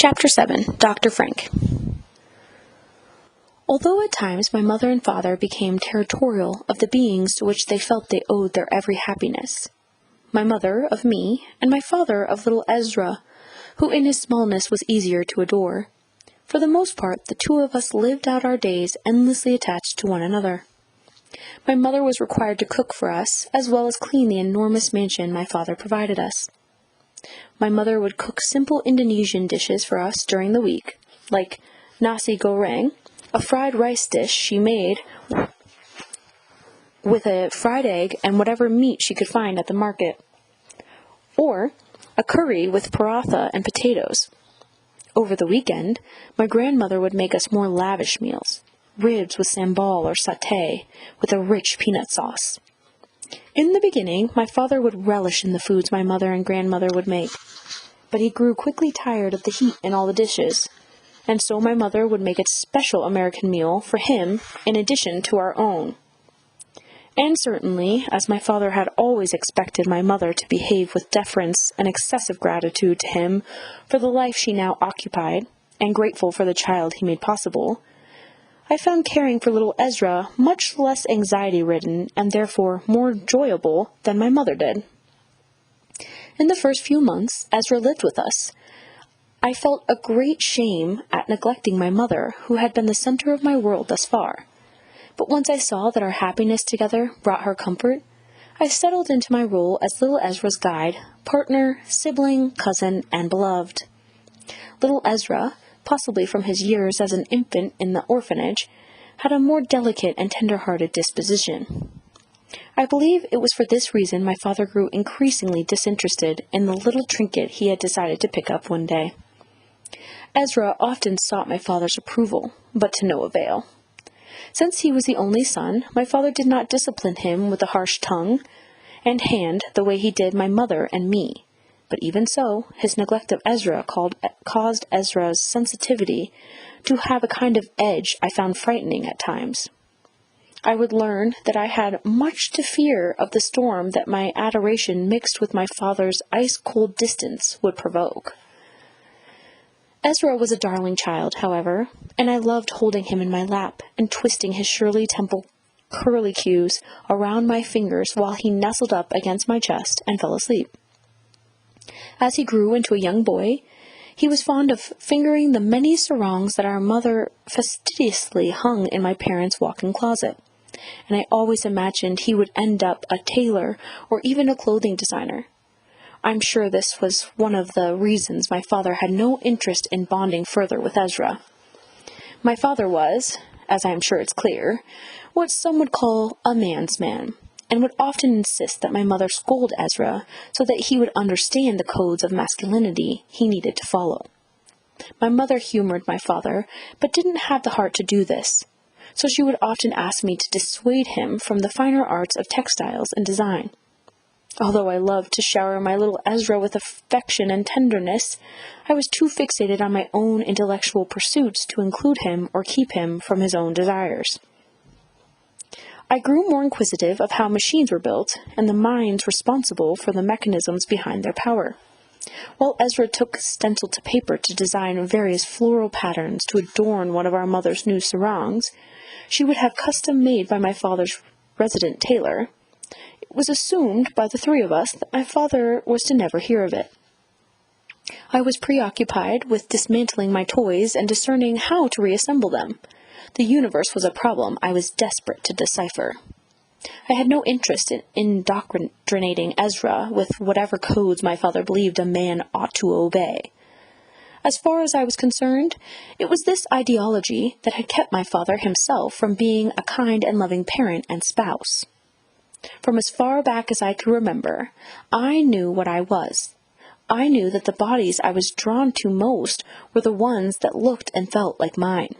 Chapter 7. Dr. Frank. Although at times my mother and father became territorial of the beings to which they felt they owed their every happiness, my mother of me, and my father of little Ezra, who in his smallness was easier to adore, for the most part the two of us lived out our days endlessly attached to one another. My mother was required to cook for us, as well as clean the enormous mansion my father provided us. My mother would cook simple Indonesian dishes for us during the week, like nasi goreng, a fried rice dish she made with a fried egg and whatever meat she could find at the market, or a curry with paratha and potatoes. Over the weekend, my grandmother would make us more lavish meals, ribs with sambal or satay with a rich peanut sauce. In the beginning, my father would relish in the foods my mother and grandmother would make, but he grew quickly tired of the heat in all the dishes, and so my mother would make a special American meal for him in addition to our own. And certainly, as my father had always expected my mother to behave with deference and excessive gratitude to him for the life she now occupied, and grateful for the child he made possible, I found caring for little Ezra much less anxiety-ridden and therefore more enjoyable than my mother did. In the first few months Ezra lived with us, I felt a great shame at neglecting my mother, who had been the center of my world thus far. But once I saw that our happiness together brought her comfort, I settled into my role as little Ezra's guide, partner, sibling, cousin, and beloved. Little Ezra, possibly from his years as an infant in the orphanage, had a more delicate and tender-hearted disposition. I believe it was for this reason my father grew increasingly disinterested in the little trinket he had decided to pick up one day. Ezra often sought my father's approval, but to no avail. Since he was the only son, my father did not discipline him with a harsh tongue and hand the way he did my mother and me. But even so, his neglect of Ezra caused Ezra's sensitivity to have a kind of edge I found frightening at times. I would learn that I had much to fear of the storm that my adoration mixed with my father's ice-cold distance would provoke. Ezra was a darling child, however, and I loved holding him in my lap and twisting his Shirley Temple curlicues around my fingers while he nestled up against my chest and fell asleep. As he grew into a young boy, he was fond of fingering the many sarongs that our mother fastidiously hung in my parents' walk-in closet, and I always imagined he would end up a tailor or even a clothing designer. I'm sure this was one of the reasons my father had no interest in bonding further with Ezra. My father was, as I am sure it's clear, what some would call a man's man, and would often insist that my mother scold Ezra so that he would understand the codes of masculinity he needed to follow. My mother humored my father, but didn't have the heart to do this, so she would often ask me to dissuade him from the finer arts of textiles and design. Although I loved to shower my little Ezra with affection and tenderness, I was too fixated on my own intellectual pursuits to include him or keep him from his own desires. I grew more inquisitive of how machines were built and the minds responsible for the mechanisms behind their power. While Ezra took stencil to paper to design various floral patterns to adorn one of our mother's new sarongs, she would have custom made by my father's resident tailor. It was assumed by the three of us that my father was to never hear of it. I was preoccupied with dismantling my toys and discerning how to reassemble them. The universe was a problem I was desperate to decipher. I had no interest in indoctrinating Ezra with whatever codes my father believed a man ought to obey. As far as I was concerned, it was this ideology that had kept my father himself from being a kind and loving parent and spouse. From as far back as I could remember, I knew what I was. I knew that the bodies I was drawn to most were the ones that looked and felt like mine,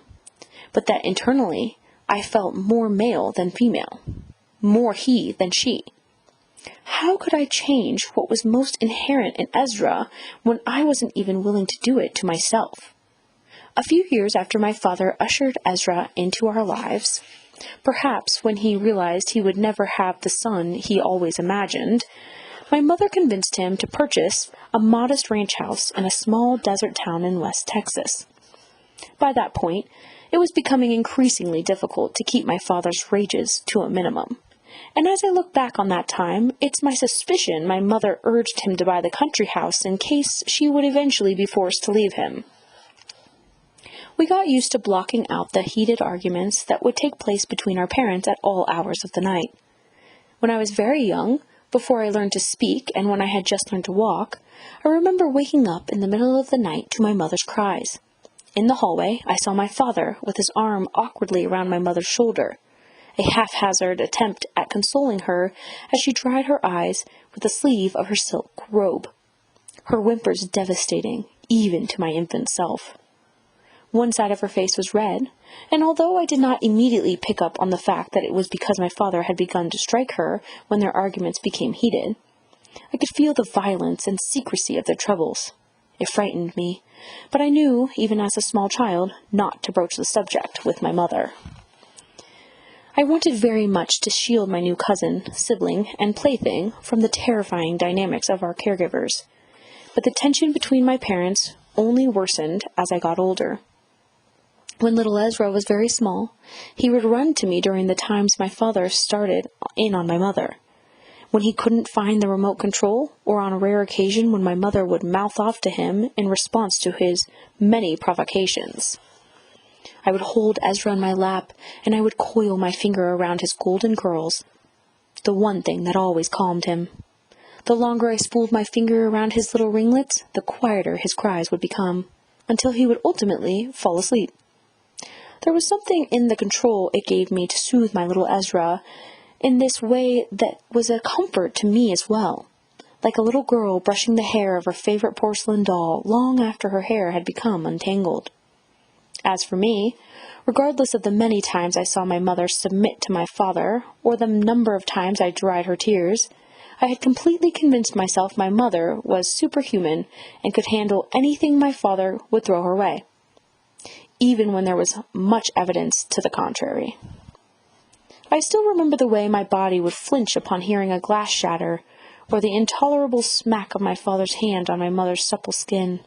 but that internally I felt more male than female, more he than she. How could I change what was most inherent in Ezra when I wasn't even willing to do it to myself? A few years after my father ushered Ezra into our lives, perhaps when he realized he would never have the son he always imagined, My mother convinced him to purchase a modest ranch house in a small desert town in West Texas. By that point, it was becoming increasingly difficult to keep my father's rages to a minimum. And as I look back on that time, it's my suspicion my mother urged him to buy the country house in case she would eventually be forced to leave him. We got used to blocking out the heated arguments that would take place between our parents at all hours of the night. When I was very young, before I learned to speak and when I had just learned to walk, I remember waking up in the middle of the night to my mother's cries. In the hallway, I saw my father with his arm awkwardly around my mother's shoulder, a haphazard attempt at consoling her as she dried her eyes with the sleeve of her silk robe, her whimpers devastating, even to my infant self. One side of her face was red, and although I did not immediately pick up on the fact that it was because my father had begun to strike her when their arguments became heated, I could feel the violence and secrecy of their troubles. It frightened me, but I knew, even as a small child, not to broach the subject with my mother. I wanted very much to shield my new cousin, sibling, and plaything from the terrifying dynamics of our caregivers, but the tension between my parents only worsened as I got older. When little Ezra was very small, he would run to me during the times my father started in on my mother. When he couldn't find the remote control, or on a rare occasion when my mother would mouth off to him in response to his many provocations. I would hold Ezra in my lap, and I would coil my finger around his golden curls, the one thing that always calmed him. The longer I spooled my finger around his little ringlets, the quieter his cries would become, until he would ultimately fall asleep. There was something in the control it gave me to soothe my little Ezra in this way that was a comfort to me as well, like a little girl brushing the hair of her favorite porcelain doll long after her hair had become untangled. As for me, regardless of the many times I saw my mother submit to my father, or the number of times I dried her tears, I had completely convinced myself my mother was superhuman and could handle anything my father would throw her way, even when there was much evidence to the contrary. I still remember the way my body would flinch upon hearing a glass shatter, or the intolerable smack of my father's hand on my mother's supple skin.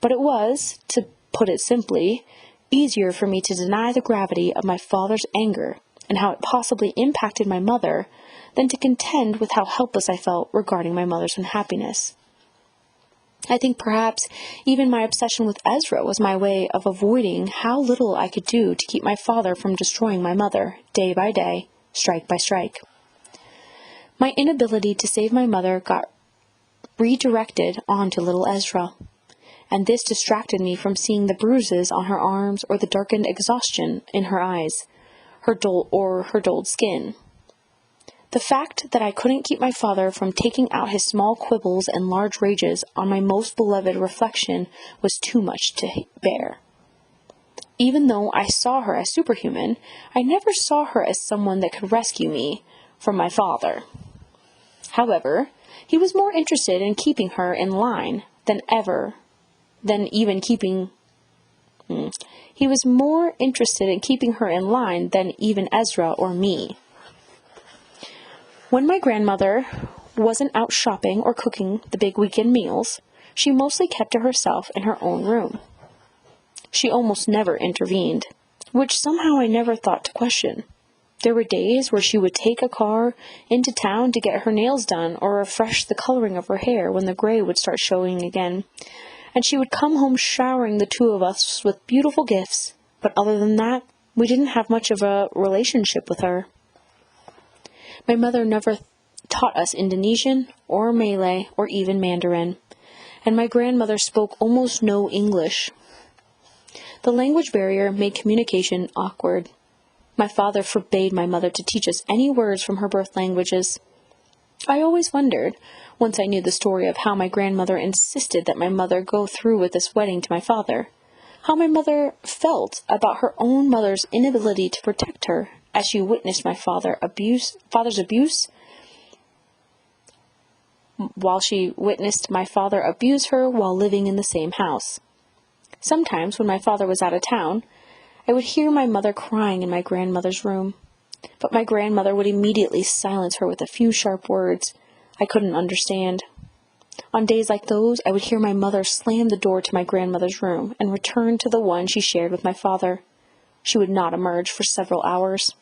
But it was, to put it simply, easier for me to deny the gravity of my father's anger and how it possibly impacted my mother than to contend with how helpless I felt regarding my mother's unhappiness. I think perhaps even my obsession with Ezra was my way of avoiding how little I could do to keep my father from destroying my mother, day by day, strike by strike. My inability to save my mother got redirected onto little Ezra, and this distracted me from seeing the bruises on her arms or the darkened exhaustion in her eyes, her dulled skin. The fact that I couldn't keep my father from taking out his small quibbles and large rages on my most beloved reflection was too much to bear. Even though I saw her as superhuman, I never saw her as someone that could rescue me from my father. However, he was more interested in keeping her in line He was more interested in keeping her in line than even Ezra or me. When my grandmother wasn't out shopping or cooking the big weekend meals, she mostly kept to herself in her own room. She almost never intervened, which somehow I never thought to question. There were days where she would take a car into town to get her nails done or refresh the coloring of her hair when the gray would start showing again, and she would come home showering the two of us with beautiful gifts, but other than that, we didn't have much of a relationship with her. My mother never taught us Indonesian or Malay or even Mandarin, and my grandmother spoke almost no English. The language barrier made communication awkward. My father forbade my mother to teach us any words from her birth languages. I always wondered, once I knew the story of how my grandmother insisted that my mother go through with this wedding to my father, how my mother felt about her own mother's inability to protect her as she witnessed my father's abuse, while she witnessed my father abuse her while living in the same house. Sometimes, when my father was out of town, I would hear my mother crying in my grandmother's room, but my grandmother would immediately silence her with a few sharp words. I couldn't understand. On days like those, I would hear my mother slam the door to my grandmother's room and return to the one she shared with my father. She would not emerge for several hours.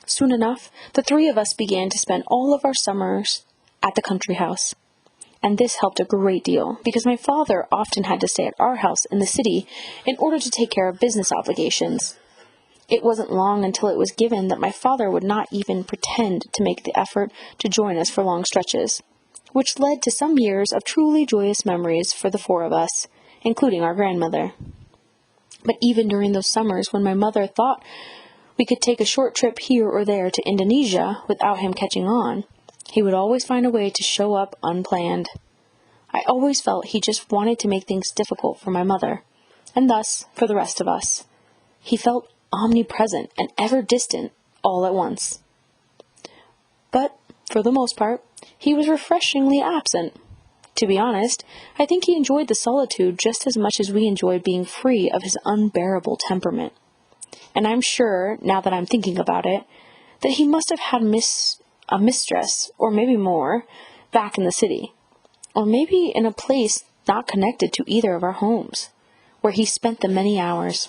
Soon enough, the three of us began to spend all of our summers at the country house. And this helped a great deal, because my father often had to stay at our house in the city in order to take care of business obligations. It wasn't long until it was given that my father would not even pretend to make the effort to join us for long stretches, which led to some years of truly joyous memories for the four of us, including our grandmother. But even during those summers when my mother thought we could take a short trip here or there to Indonesia without him catching on, he would always find a way to show up unplanned. I always felt he just wanted to make things difficult for my mother, and thus for the rest of us. He felt omnipresent and ever distant all at once. But, for the most part, he was refreshingly absent. To be honest, I think he enjoyed the solitude just as much as we enjoyed being free of his unbearable temperament. And I'm sure, now that I'm thinking about it, that he must have had a mistress, or maybe more, back in the city, or maybe in a place not connected to either of our homes, where he spent the many hours.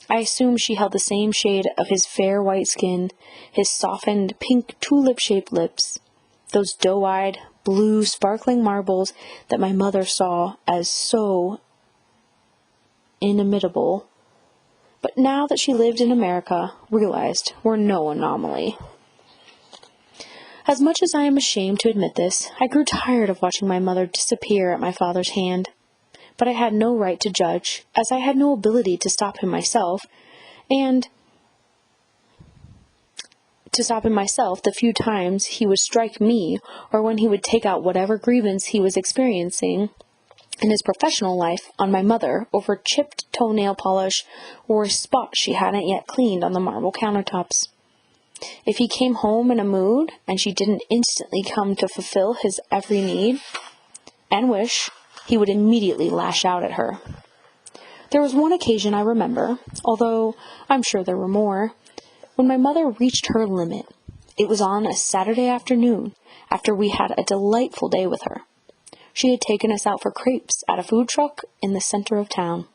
I assume she held the same shade of his fair white skin, his softened pink tulip-shaped lips, those doe-eyed, blue, sparkling marbles that my mother saw as so inimitable, but now that she lived in America, realized were no anomaly. As much as I am ashamed to admit this, I grew tired of watching my mother disappear at my father's hand. But I had no right to judge, as I had no ability to stop him myself, and to stop him myself the few times he would strike me, or when he would take out whatever grievance he was experiencing in his professional life on my mother over chipped toenail polish or a spot she hadn't yet cleaned on the marble countertops. If he came home in a mood, and she didn't instantly come to fulfill his every need and wish, he would immediately lash out at her. There was one occasion I remember, although I'm sure there were more, when my mother reached her limit. It was on a Saturday afternoon, after we had a delightful day with her. She had taken us out for crepes at a food truck in the center of town.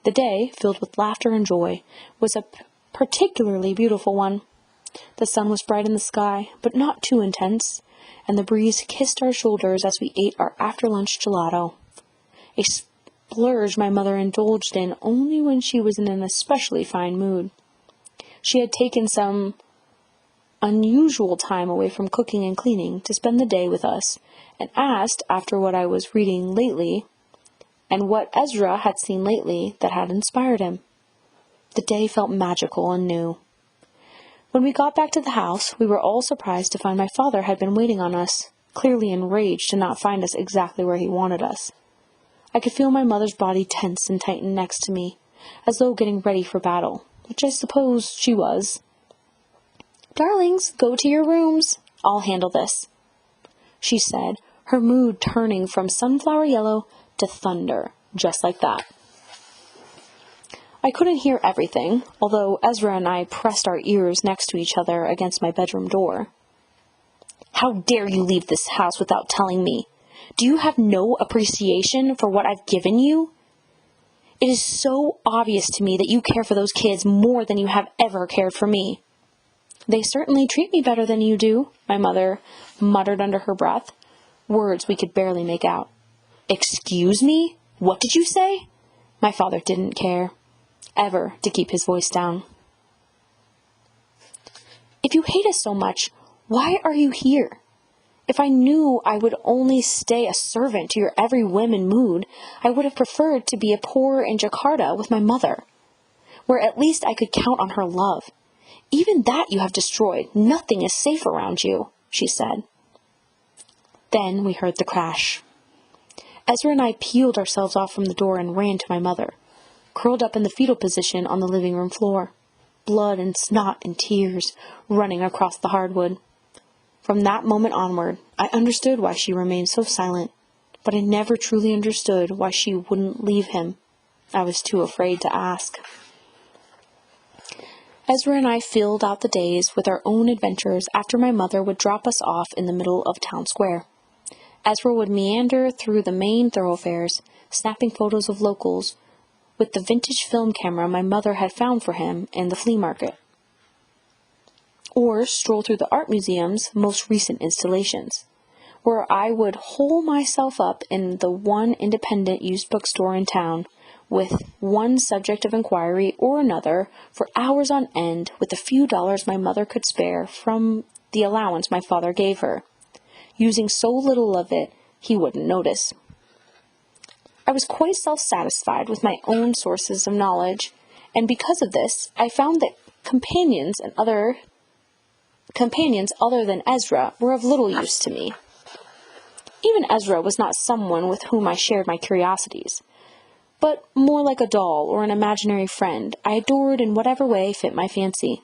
The day, filled with laughter and joy, was a particularly beautiful one. The sun was bright in the sky, but not too intense, and the breeze kissed our shoulders as we ate our after-lunch gelato, a splurge my mother indulged in only when she was in an especially fine mood. She had taken some unusual time away from cooking and cleaning to spend the day with us, and asked, after what I was reading lately, and what Ezra had seen lately that had inspired him. The day felt magical and new. When we got back to the house, we were all surprised to find my father had been waiting on us, clearly enraged to not find us exactly where he wanted us. I could feel my mother's body tense and tighten next to me, as though getting ready for battle, which I suppose she was. "Darlings, go to your rooms. I'll handle this," she said, her mood turning from sunflower yellow to thunder, just like that. I couldn't hear everything, although Ezra and I pressed our ears next to each other against my bedroom door. "How dare you leave this house without telling me? Do you have no appreciation for what I've given you? It is so obvious to me that you care for those kids more than you have ever cared for me." "They certainly treat me better than you do," my mother muttered under her breath, words we could barely make out. "Excuse me? What did you say?" My father didn't care ever to keep his voice down. "If you hate us so much, why are you here? If I knew I would only stay a servant to your every whim and mood, I would have preferred to be a poor in Jakarta with my mother, where at least I could count on her love. Even that you have destroyed. Nothing is safe around you," she said. Then we heard the crash. Ezra and I peeled ourselves off from the door and ran to my mother, curled up in the fetal position on the living room floor, blood and snot and tears running across the hardwood. From that moment onward, I understood why she remained so silent, but I never truly understood why she wouldn't leave him. I was too afraid to ask. Ezra and I filled out the days with our own adventures after my mother would drop us off in the middle of town square. Ezra would meander through the main thoroughfares, snapping photos of locals with the vintage film camera my mother had found for him in the flea market, or stroll through the art museum's most recent installations, where I would hole myself up in the one independent used bookstore in town with one subject of inquiry or another for hours on end with the few dollars my mother could spare from the allowance my father gave her, using so little of it he wouldn't notice. I was quite self-satisfied with my own sources of knowledge, and because of this, I found that companions other than Ezra were of little use to me. Even Ezra was not someone with whom I shared my curiosities, but more like a doll or an imaginary friend I adored in whatever way fit my fancy.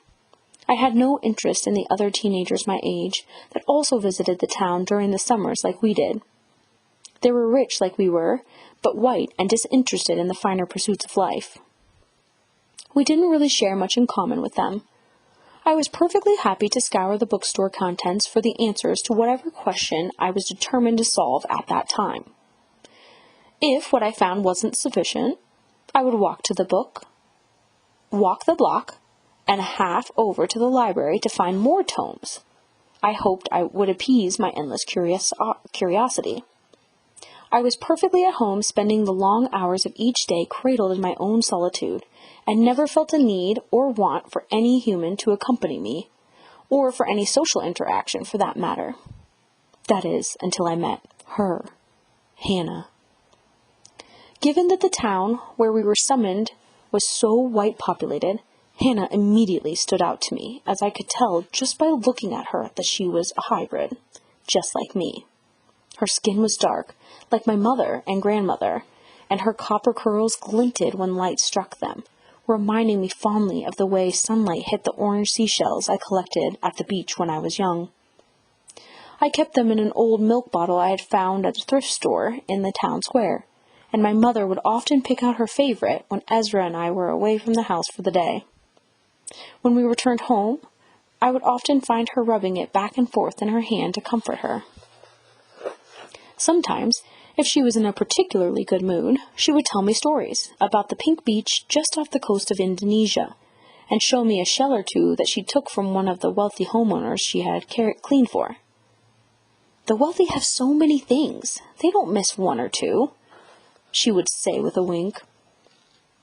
I had no interest in the other teenagers my age that also visited the town during the summers like we did. They were rich like we were, but white and disinterested in the finer pursuits of life. We didn't really share much in common with them. I was perfectly happy to scour the bookstore contents for the answers to whatever question I was determined to solve at that time. If what I found wasn't sufficient, I would walk the block, and a half over to the library to find more tomes. I hoped I would appease my endless curiosity. I was perfectly at home spending the long hours of each day cradled in my own solitude, and never felt a need or want for any human to accompany me, or for any social interaction for that matter. That is, until I met her, Hannah. Given that the town where we were summoned was so white-populated, Hannah immediately stood out to me, as I could tell just by looking at her that she was a hybrid, just like me. Her skin was dark, like my mother and grandmother, and her copper curls glinted when light struck them, reminding me fondly of the way sunlight hit the orange seashells I collected at the beach when I was young. I kept them in an old milk bottle I had found at a thrift store in the town square, and my mother would often pick out her favorite when Ezra and I were away from the house for the day. When we returned home, I would often find her rubbing it back and forth in her hand to comfort her. Sometimes, if she was in a particularly good mood, she would tell me stories about the pink beach just off the coast of Indonesia, and show me a shell or two that she took from one of the wealthy homeowners she had cleaned for. The wealthy have so many things, they don't miss one or two, she would say with a wink.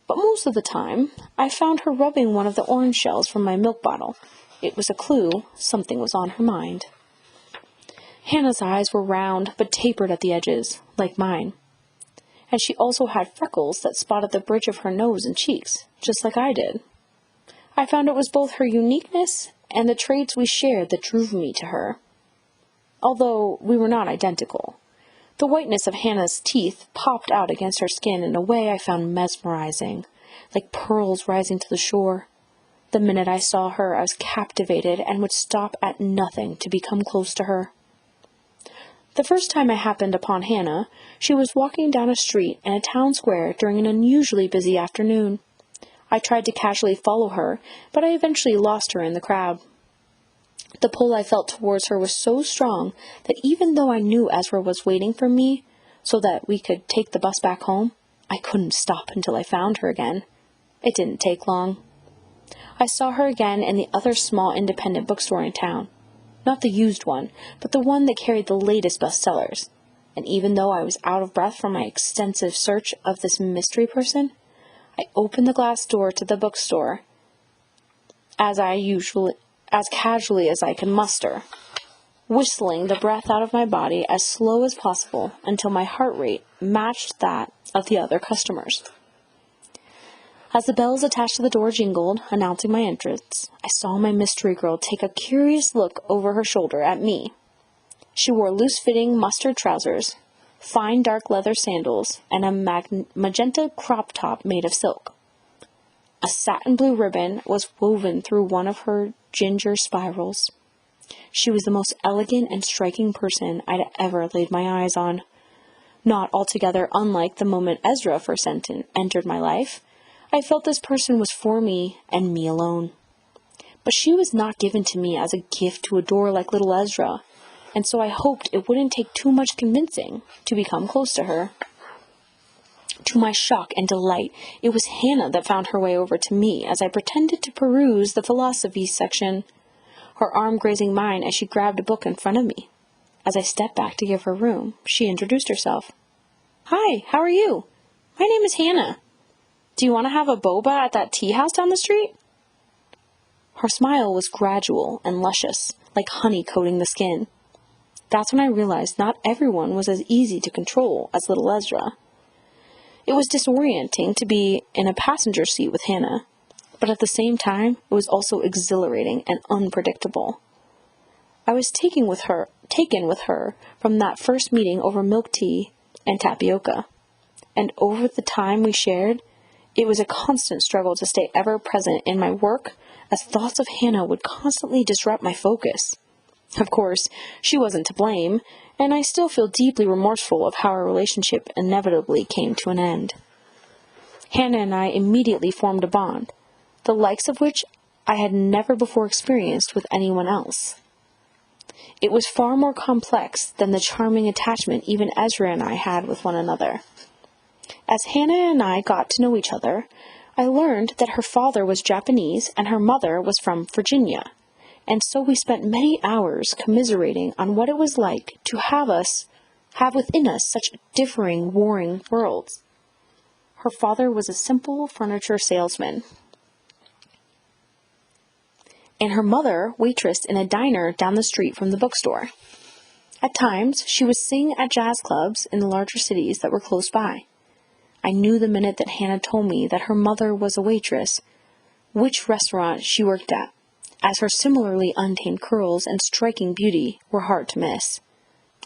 But most of the time, I found her rubbing one of the orange shells from my milk bottle. It was a clue something was on her mind. Hannah's eyes were round but tapered at the edges, like mine. And she also had freckles that spotted the bridge of her nose and cheeks, just like I did. I found it was both her uniqueness and the traits we shared that drew me to her, although we were not identical. The whiteness of Hannah's teeth popped out against her skin in a way I found mesmerizing, like pearls rising to the shore. The minute I saw her, I was captivated and would stop at nothing to become close to her. The first time I happened upon Hannah, she was walking down a street in a town square during an unusually busy afternoon. I tried to casually follow her, but I eventually lost her in the crowd. The pull I felt towards her was so strong that even though I knew Ezra was waiting for me so that we could take the bus back home, I couldn't stop until I found her again. It didn't take long. I saw her again in the other small independent bookstore in town. Not the used one, but the one that carried the latest bestsellers. And even though I was out of breath from my extensive search of this mystery person, I opened the glass door to the bookstore as casually as I could muster, whistling the breath out of my body as slow as possible until my heart rate matched that of the other customers. As the bells attached to the door jingled, announcing my entrance, I saw my mystery girl take a curious look over her shoulder at me. She wore loose-fitting mustard trousers, fine dark leather sandals, and a magenta crop top made of silk. A satin blue ribbon was woven through one of her ginger spirals. She was the most elegant and striking person I'd ever laid my eyes on. Not altogether unlike the moment Ezra first entered my life, I felt this person was for me and me alone. But she was not given to me as a gift to adore like little Ezra, and so I hoped it wouldn't take too much convincing to become close to her. To my shock and delight, it was Hannah that found her way over to me as I pretended to peruse the philosophy section, her arm grazing mine as she grabbed a book in front of me. As I stepped back to give her room, she introduced herself. "Hi, how are you? My name is Hannah. Do you want to have a boba at that tea house down the street?" Her smile was gradual and luscious, like honey coating the skin. That's when I realized not everyone was as easy to control as little Ezra. It was disorienting to be in a passenger seat with Hannah, but at the same time, it was also exhilarating and unpredictable. I was taken with her from that first meeting over milk tea and tapioca, and over the time we shared, it was a constant struggle to stay ever present in my work, as thoughts of Hannah would constantly disrupt my focus. Of course, she wasn't to blame, and I still feel deeply remorseful of how our relationship inevitably came to an end. Hannah and I immediately formed a bond, the likes of which I had never before experienced with anyone else. It was far more complex than the charming attachment even Ezra and I had with one another. As Hannah and I got to know each other, I learned that her father was Japanese and her mother was from Virginia, and so we spent many hours commiserating on what it was like to have within us such differing, warring worlds. Her father was a simple furniture salesman, and her mother waitressed in a diner down the street from the bookstore. At times, she would sing at jazz clubs in the larger cities that were close by. I knew the minute that Hannah told me that her mother was a waitress, which restaurant she worked at, as her similarly untamed curls and striking beauty were hard to miss.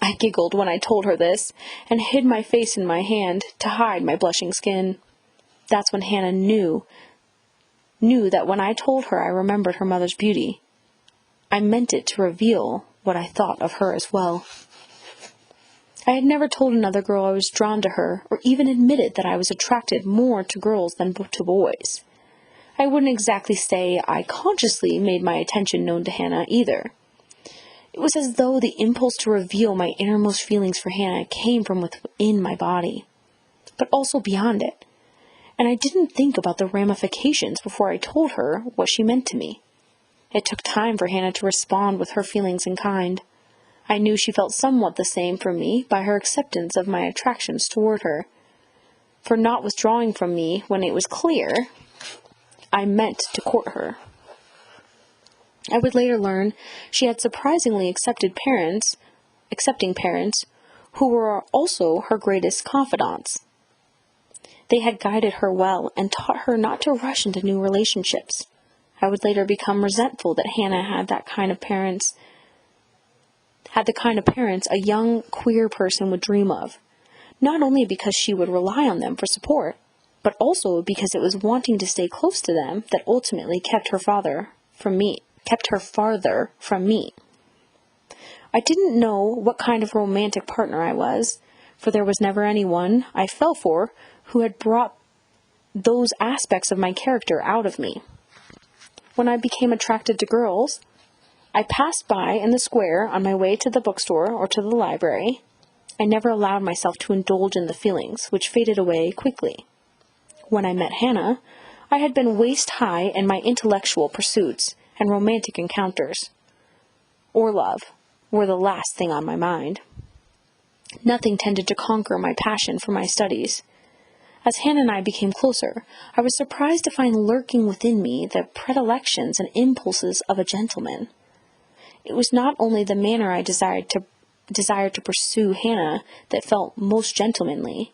I giggled when I told her this, and hid my face in my hand to hide my blushing skin. That's when Hannah knew that when I told her I remembered her mother's beauty, I meant it to reveal what I thought of her as well. I had never told another girl I was drawn to her, or even admitted that I was attracted more to girls than to boys. I wouldn't exactly say I consciously made my attention known to Hannah either. It was as though the impulse to reveal my innermost feelings for Hannah came from within my body, but also beyond it, and I didn't think about the ramifications before I told her what she meant to me. It took time for Hannah to respond with her feelings in kind. I knew she felt somewhat the same for me by her acceptance of my attractions toward her, for not withdrawing from me when it was clear I meant to court her. I would later learn she had surprisingly accepting parents who were also her greatest confidants. They had guided her well and taught her not to rush into new relationships. I would later become resentful that Hannah had the kind of parents a young queer person would dream of, not only because she would rely on them for support, but also because it was wanting to stay close to them that ultimately kept her farther from me. I didn't know what kind of romantic partner I was, for there was never anyone I fell for who had brought those aspects of my character out of me. When I became attracted to girls, I passed by in the square on my way to the bookstore or to the library. I never allowed myself to indulge in the feelings, which faded away quickly. When I met Hannah, I had been waist-high in my intellectual pursuits, and romantic encounters, or love, were the last thing on my mind. Nothing tended to conquer my passion for my studies. As Hannah and I became closer, I was surprised to find lurking within me the predilections and impulses of a gentleman. It was not only the manner I desired to pursue Hannah that felt most gentlemanly.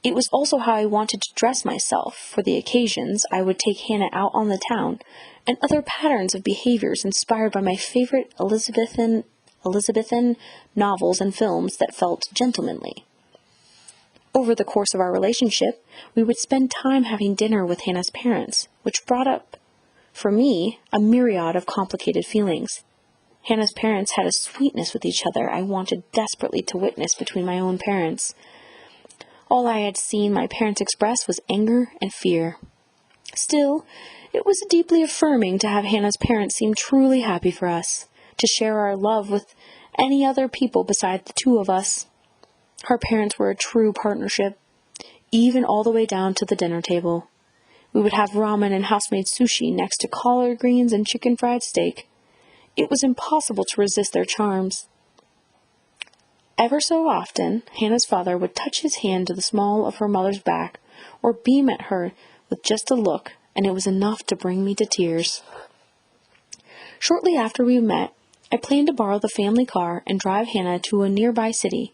It was also how I wanted to dress myself for the occasions I would take Hannah out on the town, and other patterns of behaviors inspired by my favorite Elizabethan novels and films that felt gentlemanly. Over the course of our relationship, we would spend time having dinner with Hannah's parents, which brought up, for me, a myriad of complicated feelings. Hannah's parents had a sweetness with each other I wanted desperately to witness between my own parents. All I had seen my parents express was anger and fear. Still, it was deeply affirming to have Hannah's parents seem truly happy for us, to share our love with any other people besides the two of us. Her parents were a true partnership, even all the way down to the dinner table. We would have ramen and house-made sushi next to collard greens and chicken fried steak. It was impossible to resist their charms. Ever so often, Hannah's father would touch his hand to the small of her mother's back, or beam at her with just a look, and it was enough to bring me to tears. Shortly after we met, I planned to borrow the family car and drive Hannah to a nearby city,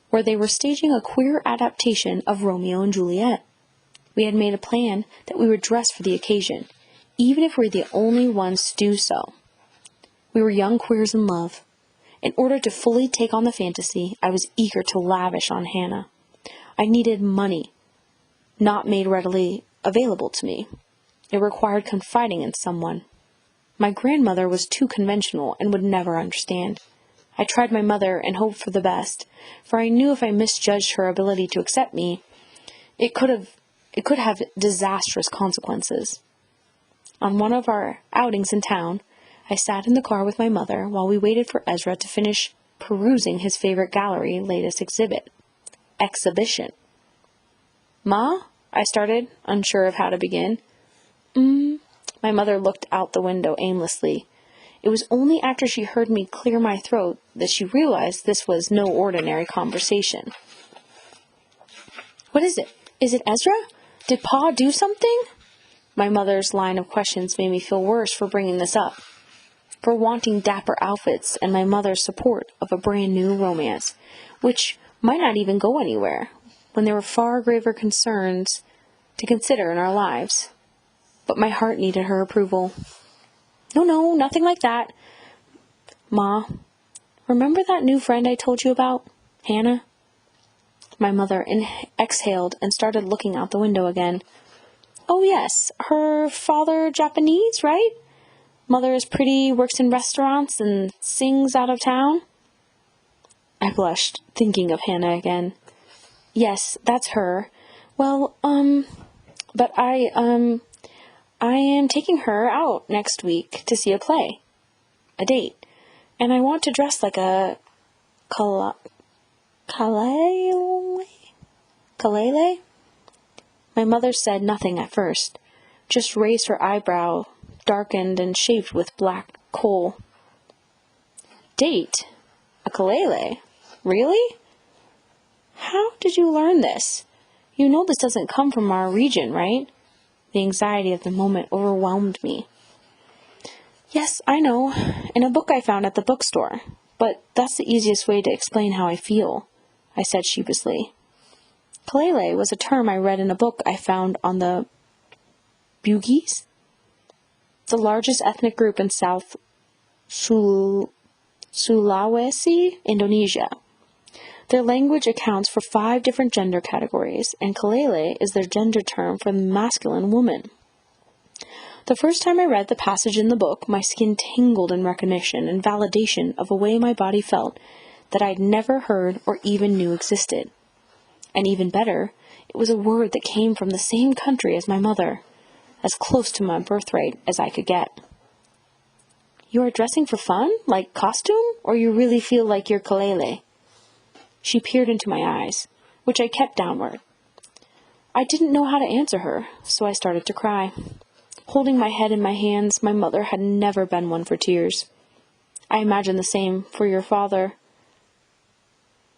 where they were staging a queer adaptation of Romeo and Juliet. We had made a plan that we would dress for the occasion, even if we were the only ones to do so. We were young queers in love. In order to fully take on the fantasy, I was eager to lavish on Hannah. I needed money, not made readily available to me. It required confiding in someone. My grandmother was too conventional and would never understand. I tried my mother and hoped for the best, for I knew if I misjudged her ability to accept me, it could have disastrous consequences. On one of our outings in town, I sat in the car with my mother while we waited for Ezra to finish perusing his favorite gallery latest exhibition. "Ma?" I started, unsure of how to begin. My mother looked out the window aimlessly. It was only after she heard me clear my throat that she realized this was no ordinary conversation. "What is it? Is it Ezra? Did Pa do something?" My mother's line of questions made me feel worse for bringing this up, for wanting dapper outfits and my mother's support of a brand new romance, which might not even go anywhere, when there were far graver concerns to consider in our lives. But my heart needed her approval. No, nothing like that. "Ma, remember that new friend I told you about, Hannah?" My mother exhaled and started looking out the window again. "Oh yes, her father Japanese, right? Mother is pretty, works in restaurants, and sings out of town." I blushed, thinking of Hannah again. "Yes, that's her. Well, but I am taking her out next week to see a play. A date. And I want to dress like a kalele? My mother said nothing at first, just raised her eyebrow, darkened and shaped with black coal. "Date? A kalele? Really? How did you learn this? You know this doesn't come from our region, right?" The anxiety of the moment overwhelmed me. "Yes, I know. In a book I found at the bookstore. But that's the easiest way to explain how I feel," I said sheepishly. Kalele was a term I read in a book I found on the Bugis, the largest ethnic group in South Sulawesi, Indonesia. Their language accounts for 5 different gender categories, and Kalele is their gender term for the masculine woman. The first time I read the passage in the book, my skin tingled in recognition and validation of a way my body felt that I'd never heard or even knew existed. And even better, it was a word that came from the same country as my mother, as close to my birthright as I could get. "You are dressing for fun? Like costume? Or you really feel like you're Kalele?" She peered into my eyes, which I kept downward. I didn't know how to answer her, so I started to cry. Holding my head in my hands, my mother had never been one for tears. I imagine the same for your father.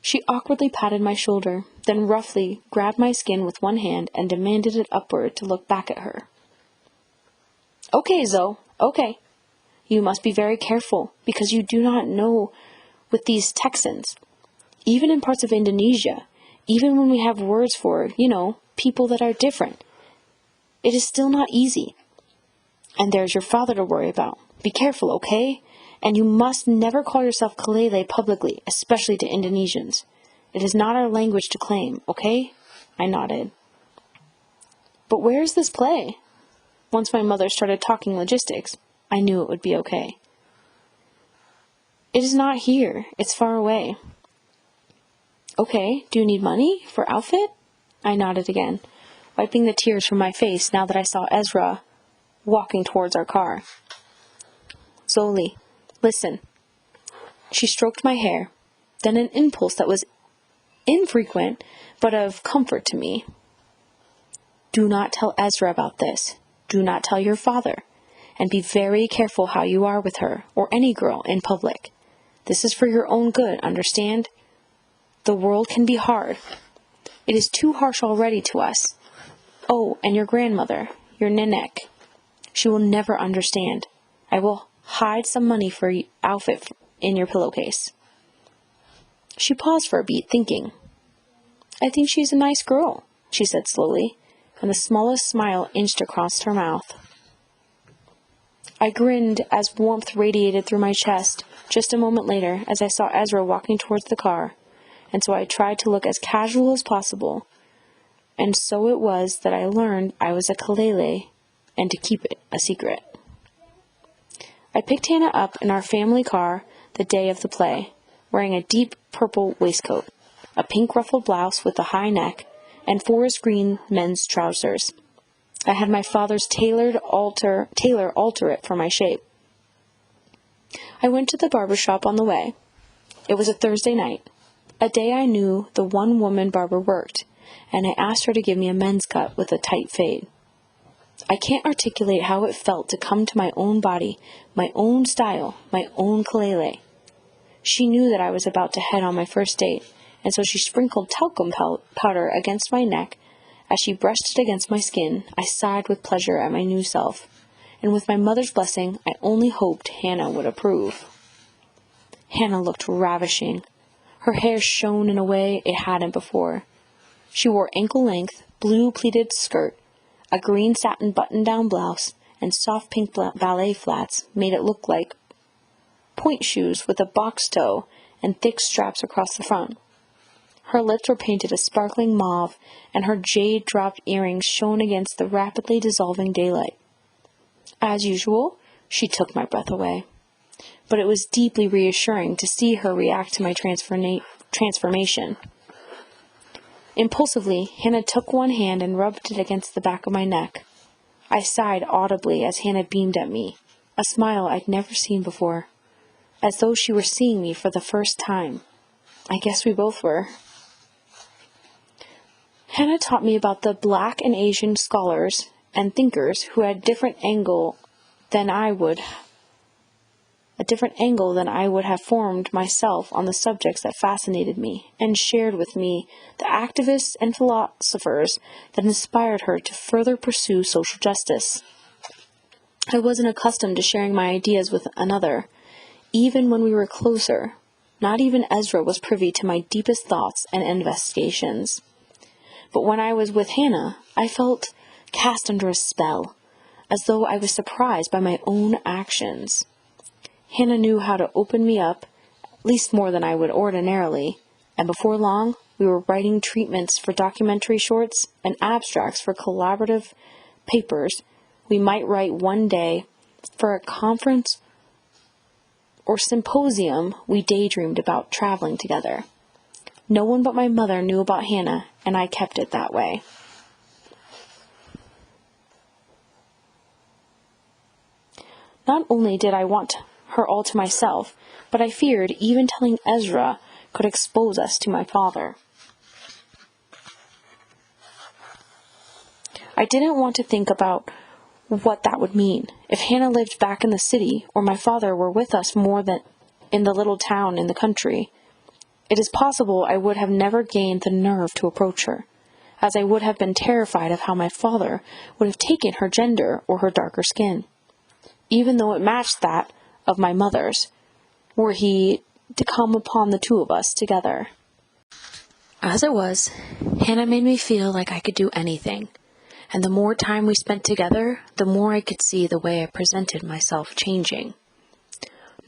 She awkwardly patted my shoulder, then roughly grabbed my skin with one hand and demanded it upward to look back at her. "Okay, Zoe, okay. You must be very careful, because you do not know with these Texans. Even in parts of Indonesia, even when we have words for, people that are different, it is still not easy. And there's your father to worry about. Be careful, okay? And you must never call yourself Kalele publicly, especially to Indonesians. It is not our language to claim, okay?" I nodded. "But where is this play?" Once my mother started talking logistics, I knew it would be okay. "It is not here. It's far away." "Okay, do you need money for outfit?" I nodded again. wiping the tears from my face now that I saw Ezra walking towards our car. "Zoli, listen." She stroked my hair, then an impulse that was infrequent but of comfort to me. "Do not tell Ezra about this. Do not tell your father. And be very careful how you are with her, or any girl, in public. This is for your own good, understand? The world can be hard. It is too harsh already to us. Oh, and your grandmother, your Nenek. She will never understand. I will hide some money for your outfit in your pillowcase." She paused for a beat, thinking. "I think she's a nice girl," she said slowly, and the smallest smile inched across her mouth. I grinned as warmth radiated through my chest just a moment later as I saw Ezra walking towards the car, and so I tried to look as casual as possible. And so it was that I learned I was a Kalele and to keep it a secret. I picked Hannah up in our family car the day of the play, wearing a deep purple waistcoat, a pink ruffled blouse with a high neck, and forest green men's trousers. I had my father's tailor alter it for my shape. I went to the barber shop on the way. It was a Thursday night, a day I knew the one-woman barber worked, and I asked her to give me a men's cut with a tight fade. I can't articulate how it felt to come to my own body, my own style, my own Kalele. She knew that I was about to head on my first date, and so she sprinkled talcum powder against my neck. As she brushed it against my skin, I sighed with pleasure at my new self, and with my mother's blessing, I only hoped Hannah would approve. Hannah looked ravishing. Her hair shone in a way it hadn't before. She wore ankle-length, blue-pleated skirt, a green satin button-down blouse, and soft pink ballet flats made it look like point shoes with a box toe and thick straps across the front. Her lips were painted a sparkling mauve, and her jade-dropped earrings shone against the rapidly dissolving daylight. As usual, she took my breath away. But it was deeply reassuring to see her react to my transformation. Impulsively, Hannah took one hand and rubbed it against the back of my neck. I sighed audibly as Hannah beamed at me, a smile I'd never seen before, as though she were seeing me for the first time. I guess we both were. Hannah taught me about the Black and Asian scholars and thinkers who had a different angle than I would have formed myself on the subjects that fascinated me, and shared with me the activists and philosophers that inspired her to further pursue social justice. I wasn't accustomed to sharing my ideas with another, even when we were closer. Not even Ezra was privy to my deepest thoughts and investigations. But when I was with Hannah, I felt cast under a spell, as though I was surprised by my own actions. Hannah knew how to open me up, at least more than I would ordinarily, and before long, we were writing treatments for documentary shorts and abstracts for collaborative papers we might write one day for a conference or symposium we daydreamed about traveling together. No one but my mother knew about Hannah, and I kept it that way. Not only did I want her all to myself, but I feared even telling Ezra could expose us to my father. I didn't want to think about what that would mean. If Hannah lived back in the city, or my father were with us more than in the little town in the country, it is possible I would have never gained the nerve to approach her, as I would have been terrified of how my father would have taken her gender or her darker skin, even though it matched that of my mother's, were he to come upon the two of us together. As it was, Hannah made me feel like I could do anything, and the more time we spent together, the more I could see the way I presented myself changing.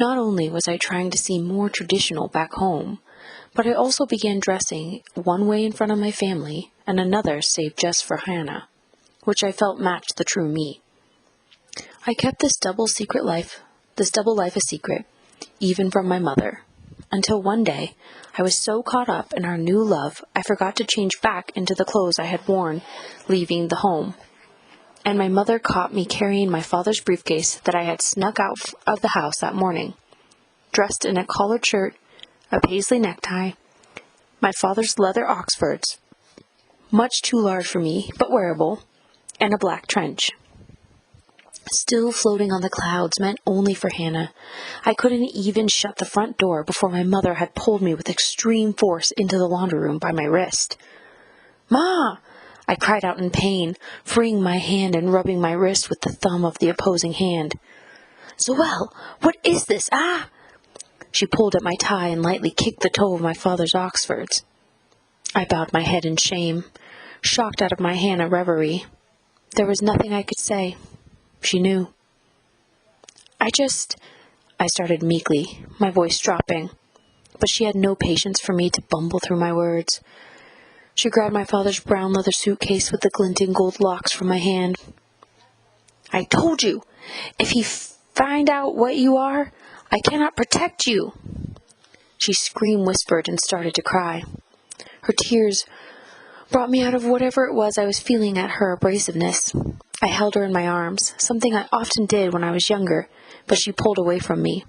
Not only was I trying to seem more traditional back home, but I also began dressing one way in front of my family and another saved just for Hannah, which I felt matched the true me. I kept this double life a secret, even from my mother, until one day I was so caught up in our new love I forgot to change back into the clothes I had worn leaving the home. And my mother caught me carrying my father's briefcase that I had snuck out of the house that morning, dressed in a collared shirt, a paisley necktie, my father's leather Oxfords, much too large for me, but wearable, and a black trench. Still floating on the clouds meant only for Hannah. I couldn't even shut the front door before my mother had pulled me with extreme force into the laundry room by my wrist. "Ma!" I cried out in pain, freeing my hand and rubbing my wrist with the thumb of the opposing hand. "Zoelle, what is this, ah?" She pulled at my tie and lightly kicked the toe of my father's Oxfords. I bowed my head in shame, shocked out of my Hannah reverie. There was nothing I could say. She knew. I started meekly, my voice dropping, but she had no patience for me to bumble through my words. She grabbed my father's brown leather suitcase with the glinting gold locks from my hand. "I told you, if he find out what you are, I cannot protect you." She screamed, whispered, and started to cry. Her tears brought me out of whatever it was I was feeling at her abrasiveness. I held her in my arms, something I often did when I was younger, but she pulled away from me.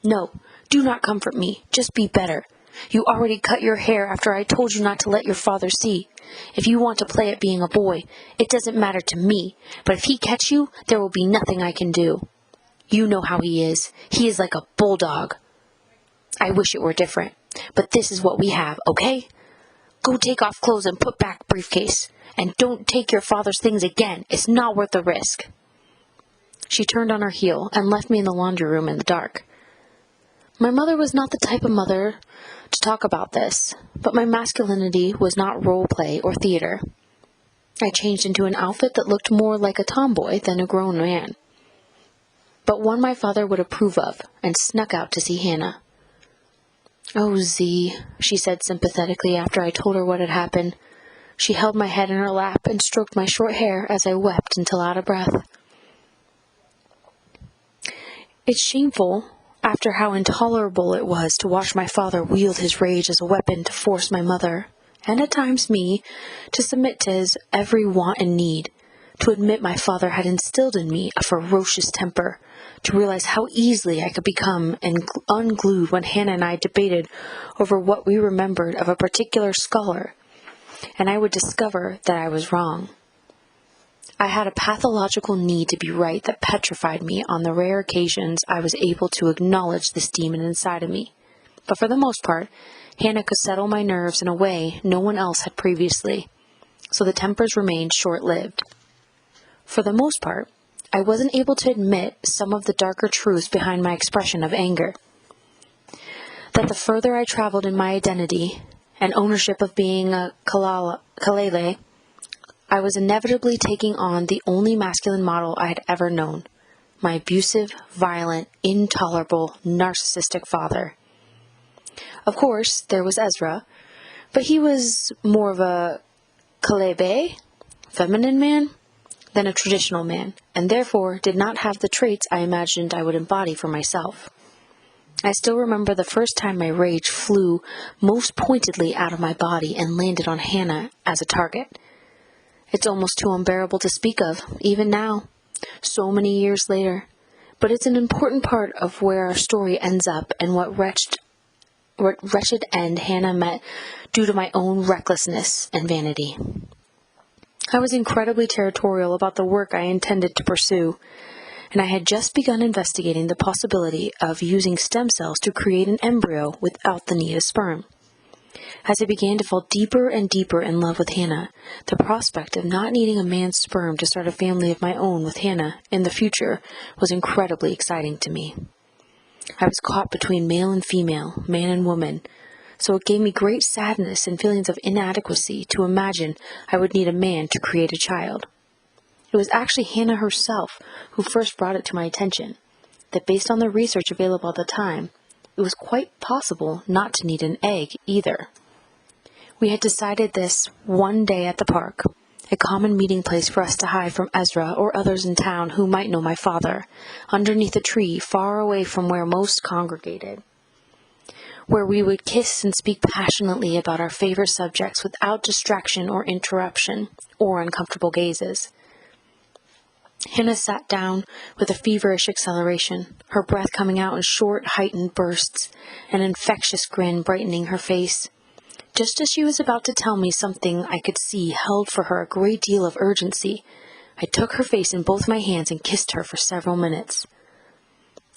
"No, do not comfort me. Just be better. You already cut your hair after I told you not to let your father see. If you want to play at being a boy, it doesn't matter to me, but if he catch you, there will be nothing I can do. You know how he is. He is like a bulldog. I wish it were different, but this is what we have, okay? Go take off clothes and put back briefcase. And don't take your father's things again. It's not worth the risk." She turned on her heel and left me in the laundry room in the dark. My mother was not the type of mother to talk about this, but my masculinity was not role play or theater. I changed into an outfit that looked more like a tomboy than a grown man, but one my father would approve of, and snuck out to see Hannah. "Oh, Z," she said sympathetically after I told her what had happened. She held my head in her lap and stroked my short hair as I wept until out of breath. It's shameful, after how intolerable it was to watch my father wield his rage as a weapon to force my mother, and at times me, to submit to his every want and need, to admit my father had instilled in me a ferocious temper, to realize how easily I could become unglued when Hannah and I debated over what we remembered of a particular scholar, and I would discover that I was wrong. I had a pathological need to be right that petrified me on the rare occasions I was able to acknowledge this demon inside of me. But for the most part, Hannah could settle my nerves in a way no one else had previously, so the tempers remained short-lived. For the most part, I wasn't able to admit some of the darker truths behind my expression of anger. That the further I traveled in my identity and ownership of being a Kalele, I was inevitably taking on the only masculine model I had ever known, my abusive, violent, intolerable, narcissistic father. Of course, there was Ezra, but he was more of a Kalebe, feminine man, than a traditional man, and therefore did not have the traits I imagined I would embody for myself. I still remember the first time my rage flew most pointedly out of my body and landed on Hannah as a target. It's almost too unbearable to speak of, even now, so many years later, but it's an important part of where our story ends up and what wretched end Hannah met due to my own recklessness and vanity. I was incredibly territorial about the work I intended to pursue, and I had just begun investigating the possibility of using stem cells to create an embryo without the need of sperm. As I began to fall deeper and deeper in love with Hannah, the prospect of not needing a man's sperm to start a family of my own with Hannah in the future was incredibly exciting to me. I was caught between male and female, man and woman, so it gave me great sadness and feelings of inadequacy to imagine I would need a man to create a child. It was actually Hannah herself who first brought it to my attention, that based on the research available at the time, it was quite possible not to need an egg either. We had decided this one day at the park, a common meeting place for us to hide from Ezra or others in town who might know my father, underneath a tree far away from where most congregated. where we would kiss and speak passionately about our favorite subjects without distraction or interruption or uncomfortable gazes. Hannah sat down with a feverish acceleration, her breath coming out in short, heightened bursts, an infectious grin brightening her face. Just as she was about to tell me something I could see held for her a great deal of urgency, I took her face in both my hands and kissed her for several minutes.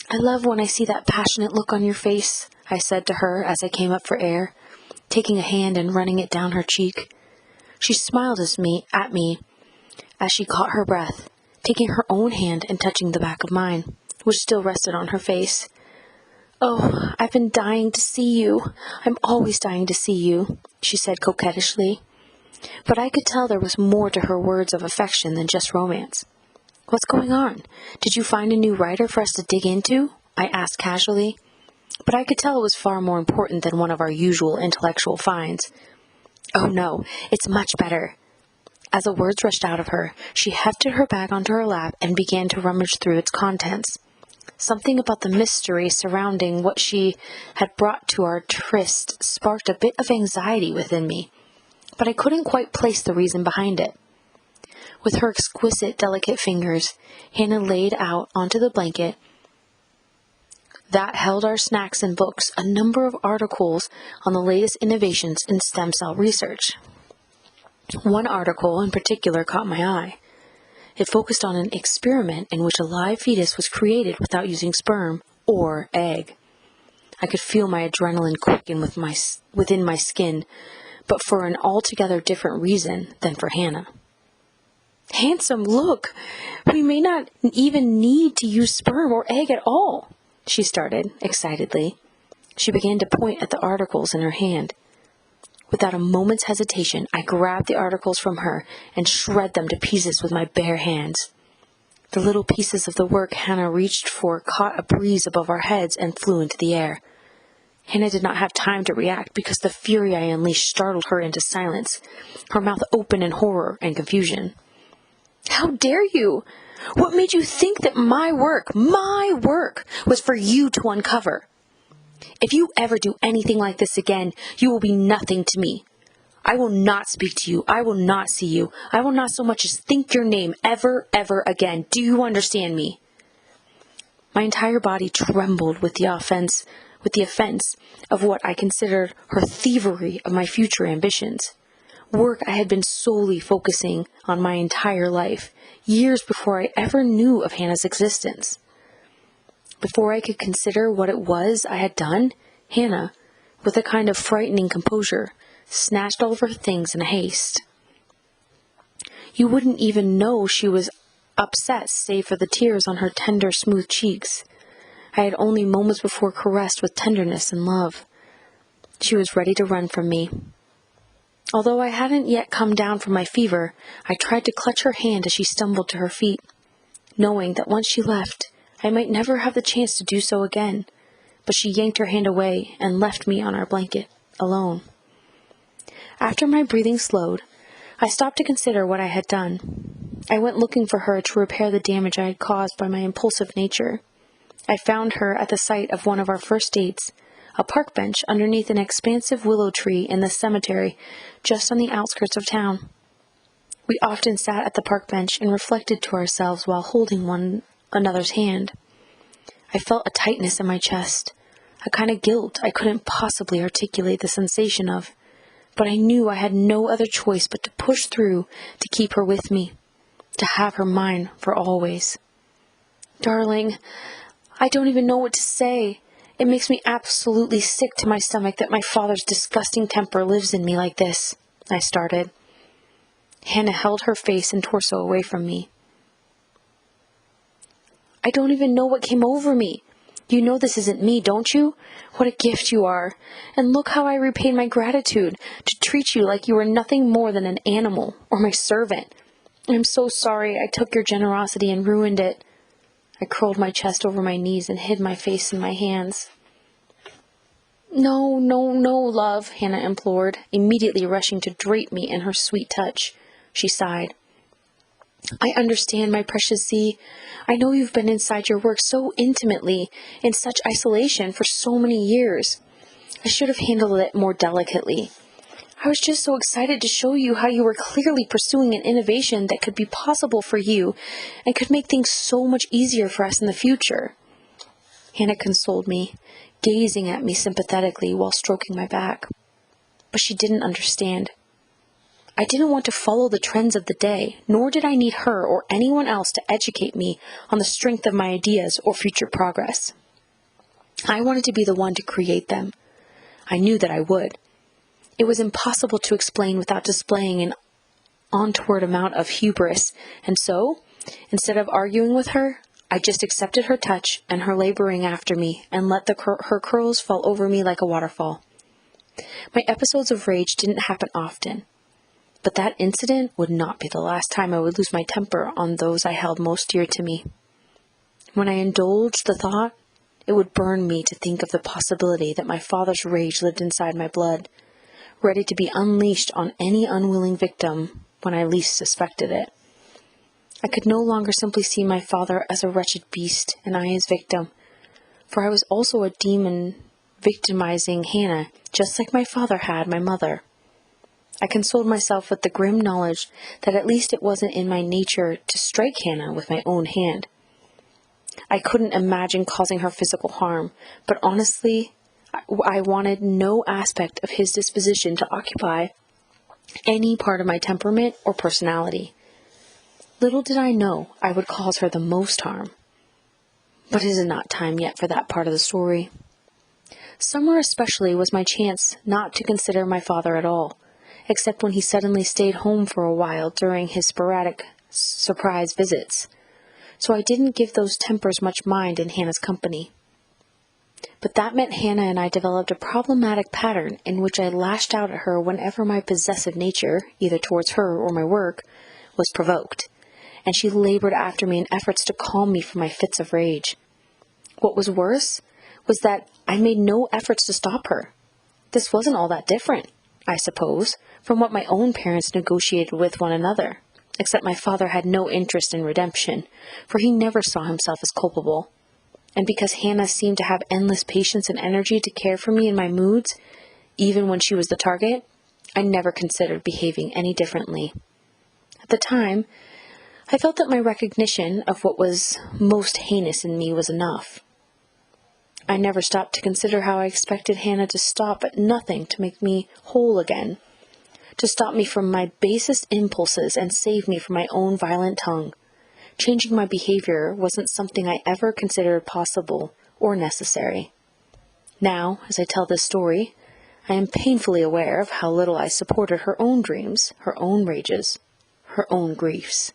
"I love when I see that passionate look on your face," I said to her as I came up for air, taking a hand and running it down her cheek. She smiled at me as she caught her breath, taking her own hand and touching the back of mine, which still rested on her face. "Oh, I've been dying to see you. I'm always dying to see you," she said coquettishly. But I could tell there was more to her words of affection than just romance. "What's going on? Did you find a new writer for us to dig into?" I asked casually. But I could tell it was far more important than one of our usual intellectual finds. "Oh no, it's much better." As the words rushed out of her, she hefted her bag onto her lap and began to rummage through its contents. Something about the mystery surrounding what she had brought to our tryst sparked a bit of anxiety within me, but I couldn't quite place the reason behind it. With her exquisite, delicate fingers, Hannah laid out onto the blanket that held our snacks and books a number of articles on the latest innovations in stem cell research. One article in particular caught my eye. It focused on an experiment in which a live fetus was created without using sperm or egg. I could feel my adrenaline quicken within my skin, but for an altogether different reason than for Hannah. "Handsome, look! We may not even need to use sperm or egg at all," she started, excitedly. She began to point at the articles in her hand. Without a moment's hesitation, I grabbed the articles from her and shred them to pieces with my bare hands. The little pieces of the work Hannah reached for caught a breeze above our heads and flew into the air. Hannah did not have time to react because the fury I unleashed startled her into silence, her mouth open in horror and confusion. "How dare you? What made you think that my work, was for you to uncover? If you ever do anything like this again, you will be nothing to me. I will not speak to you. I will not see you. I will not so much as think your name ever again. Do you understand me?" My entire body trembled with the offense of what I considered her thievery of my future ambitions. Work I had been solely focusing on my entire life, years before I ever knew of Hannah's existence. Before I could consider what it was I had done, Hannah, with a kind of frightening composure, snatched all of her things in haste. You wouldn't even know she was upset save for the tears on her tender, smooth cheeks. I had only moments before caressed with tenderness and love. She was ready to run from me. Although I hadn't yet come down from my fever, I tried to clutch her hand as she stumbled to her feet, knowing that once she left, I might never have the chance to do so again, but she yanked her hand away and left me on our blanket, alone. After my breathing slowed, I stopped to consider what I had done. I went looking for her to repair the damage I had caused by my impulsive nature. I found her at the site of one of our first dates, a park bench underneath an expansive willow tree in the cemetery just on the outskirts of town. We often sat at the park bench and reflected to ourselves while holding one another's hand. I felt a tightness in my chest, a kind of guilt I couldn't possibly articulate the sensation of, but I knew I had no other choice but to push through to keep her with me, to have her mine for always. "Darling, I don't even know what to say. It makes me absolutely sick to my stomach that my father's disgusting temper lives in me like this," I started. Hannah held her face and torso away from me. "I don't even know what came over me. You know this isn't me, don't you? What a gift you are. And look how I repaid my gratitude, to treat you like you were nothing more than an animal, or my servant. I'm so sorry I took your generosity and ruined it." I curled my chest over my knees and hid my face in my hands. No, love," Hannah implored, immediately rushing to drape me in her sweet touch. She sighed. "I understand, my precious Z. I know you've been inside your work so intimately, in such isolation for so many years. I should have handled it more delicately. I was just so excited to show you how you were clearly pursuing an innovation that could be possible for you and could make things so much easier for us in the future. Hannah consoled me, gazing at me sympathetically while stroking my back. But she didn't understand. I didn't want to follow the trends of the day, nor did I need her or anyone else to educate me on the strength of my ideas or future progress. I wanted to be the one to create them. I knew that I would. It was impossible to explain without displaying an untoward amount of hubris, and so, instead of arguing with her, I just accepted her touch and her laboring after me and let her curls fall over me like a waterfall. My episodes of rage didn't happen often, but that incident would not be the last time I would lose my temper on those I held most dear to me. When I indulged the thought, it would burn me to think of the possibility that my father's rage lived inside my blood, ready to be unleashed on any unwilling victim when I least suspected it. I could no longer simply see my father as a wretched beast and I his victim, for I was also a demon victimizing Hannah, just like my father had my mother. I consoled myself with the grim knowledge that at least it wasn't in my nature to strike Hannah with my own hand. I couldn't imagine causing her physical harm, but honestly, I wanted no aspect of his disposition to occupy any part of my temperament or personality. Little did I know I would cause her the most harm. But it is not time yet for that part of the story. Summer especially was my chance not to consider my father at all, except when he suddenly stayed home for a while during his sporadic surprise visits. So I didn't give those tempers much mind in Hannah's company. But that meant Hannah and I developed a problematic pattern in which I lashed out at her whenever my possessive nature, either towards her or my work, was provoked, and she labored after me in efforts to calm me from my fits of rage. What was worse was that I made no efforts to stop her. This wasn't all that different, I suppose, from what my own parents negotiated with one another, except my father had no interest in redemption, for he never saw himself as culpable. And because Hannah seemed to have endless patience and energy to care for me in my moods, even when she was the target, I never considered behaving any differently. At the time, I felt that my recognition of what was most heinous in me was enough. I never stopped to consider how I expected Hannah to stop at nothing to make me whole again, to stop me from my basest impulses and save me from my own violent tongue. Changing my behavior wasn't something I ever considered possible or necessary. Now, as I tell this story, I am painfully aware of how little I supported her own dreams, her own rages, her own griefs.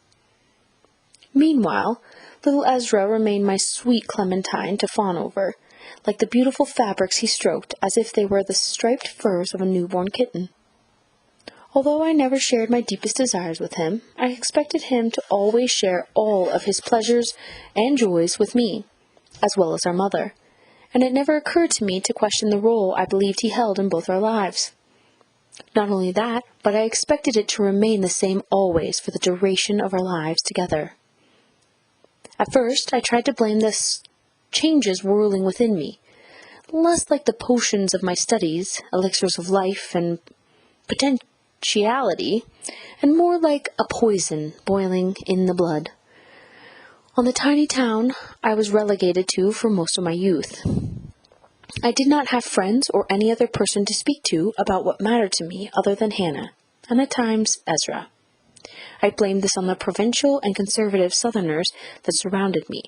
Meanwhile, little Ezra remained my sweet Clementine to fawn over, like the beautiful fabrics he stroked as if they were the striped furs of a newborn kitten. Although I never shared my deepest desires with him, I expected him to always share all of his pleasures and joys with me, as well as our mother, and it never occurred to me to question the role I believed he held in both our lives. Not only that, but I expected it to remain the same always for the duration of our lives together. At first, I tried to blame the changes whirling within me, less like the potions of my studies, elixirs of life, and potentiality, and more like a poison boiling in the blood. On the tiny town I was relegated to for most of my youth, I did not have friends or any other person to speak to about what mattered to me other than Hannah, and at times Ezra. I blamed this on the provincial and conservative Southerners that surrounded me,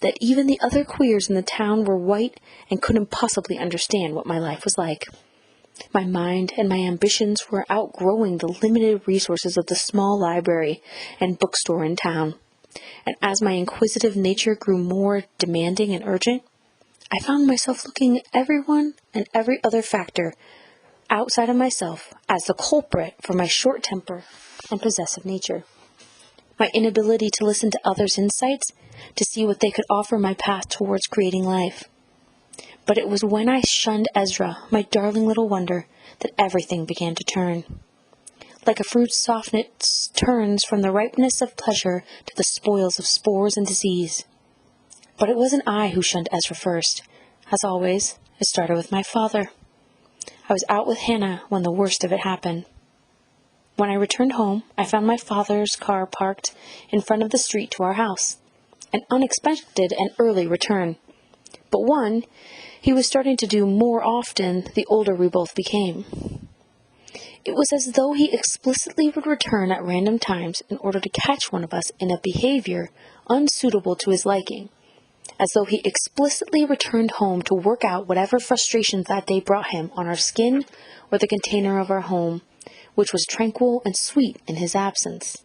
that even the other queers in the town were white and couldn't possibly understand what my life was like. My mind and my ambitions were outgrowing the limited resources of the small library and bookstore in town, and as my inquisitive nature grew more demanding and urgent, I found myself looking at everyone and every other factor outside of myself as the culprit for my short temper and possessive nature. My inability to listen to others' insights, to see what they could offer my path towards creating life. But it was when I shunned Ezra, my darling little wonder, that everything began to turn. Like a fruit's softness turns from the ripeness of pleasure to the spoils of spores and disease. But it wasn't I who shunned Ezra first. As always, it started with my father. I was out with Hannah when the worst of it happened. When I returned home, I found my father's car parked in front of the street to our house. An unexpected and early return, but one he was starting to do more often the older we both became. It was as though he explicitly would return at random times in order to catch one of us in a behavior unsuitable to his liking, as though he explicitly returned home to work out whatever frustrations that day brought him on our skin or the container of our home, which was tranquil and sweet in his absence.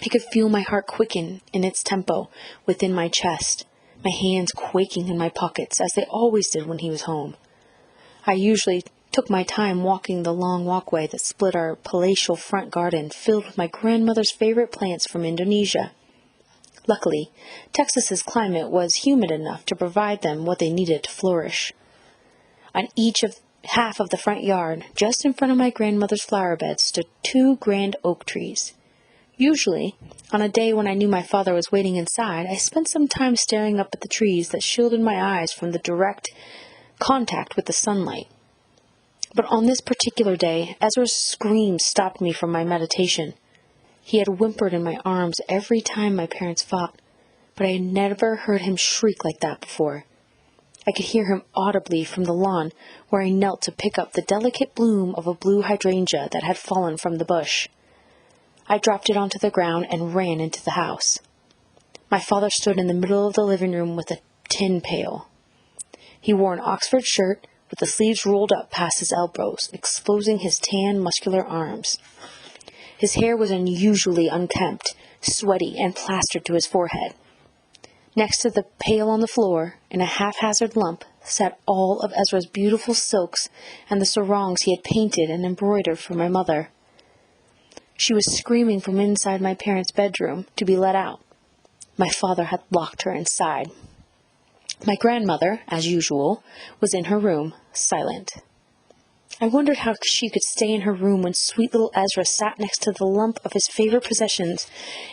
I could feel my heart quicken in its tempo within my chest, my hands quaking in my pockets as they always did when he was home. I usually took my time walking the long walkway that split our palatial front garden filled with my grandmother's favorite plants from Indonesia. Luckily, Texas's climate was humid enough to provide them what they needed to flourish. On half of the front yard, just in front of my grandmother's flower bed, stood 2 grand oak trees. Usually, on a day when I knew my father was waiting inside, I spent some time staring up at the trees that shielded my eyes from the direct contact with the sunlight. But on this particular day, Ezra's screams stopped me from my meditation. He had whimpered in my arms every time my parents fought, but I had never heard him shriek like that before. I could hear him audibly from the lawn where I knelt to pick up the delicate bloom of a blue hydrangea that had fallen from the bush. I dropped it onto the ground and ran into the house. My father stood in the middle of the living room with a tin pail. He wore an Oxford shirt with the sleeves rolled up past his elbows, exposing his tan, muscular arms. His hair was unusually unkempt, sweaty, and plastered to his forehead. Next to the pail on the floor, in a haphazard lump, sat all of Ezra's beautiful silks and the sarongs he had painted and embroidered for my mother. She was screaming from inside my parents' bedroom to be let out. My father had locked her inside. My grandmother, as usual, was in her room, silent. I wondered how she could stay in her room when sweet little Ezra sat next to the lump of his favorite possessions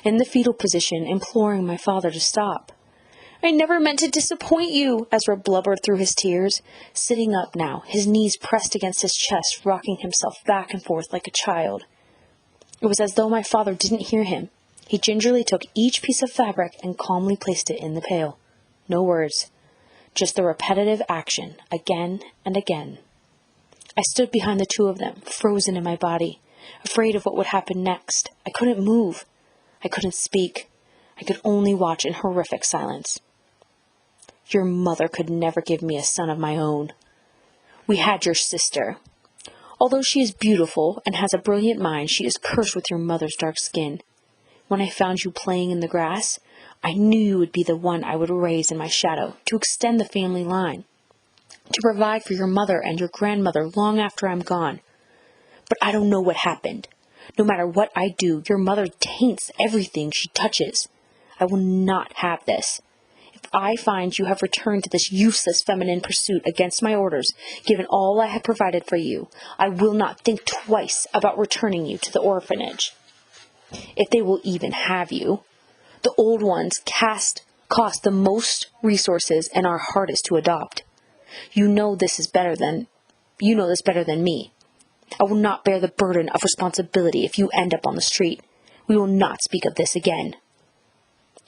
in the fetal position, imploring my father to stop. "I never meant to disappoint you," Ezra blubbered through his tears, sitting up now, his knees pressed against his chest, rocking himself back and forth like a child. It was as though my father didn't hear him. He gingerly took each piece of fabric and calmly placed it in the pail. No words. Just the repetitive action, again and again. I stood behind the 2 of them, frozen in my body, afraid of what would happen next. I couldn't move. I couldn't speak. I could only watch in horrific silence. "Your mother could never give me a son of my own. We had your sister. Although she is beautiful and has a brilliant mind, she is cursed with your mother's dark skin. When I found you playing in the grass, I knew you would be the one I would raise in my shadow, to extend the family line, to provide for your mother and your grandmother long after I'm gone. But I don't know what happened. No matter what I do, your mother taints everything she touches. I will not have this. If I find you have returned to this useless feminine pursuit against my orders, given all I have provided for you, I will not think twice about returning you to the orphanage. If they will even have you. The old ones cost the most resources and are hardest to adopt. You know this better than me. I will not bear the burden of responsibility if you end up on the street. We will not speak of this again."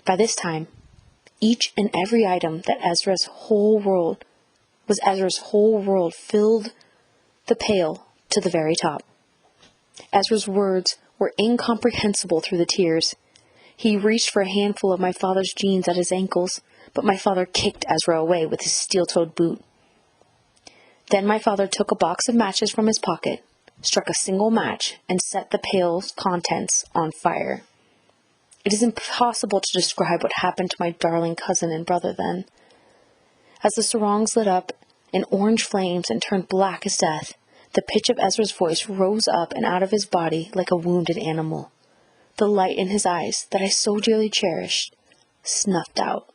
By this time, each and every item that Ezra's whole world filled the pail to the very top. Ezra's words were incomprehensible through the tears. He reached for a handful of my father's jeans at his ankles, but my father kicked Ezra away with his steel-toed boot. Then my father took a box of matches from his pocket, struck a single match, and set the pail's contents on fire. It is impossible to describe what happened to my darling cousin and brother then. As the sarongs lit up in orange flames and turned black as death, the pitch of Ezra's voice rose up and out of his body like a wounded animal. The light in his eyes, that I so dearly cherished, snuffed out.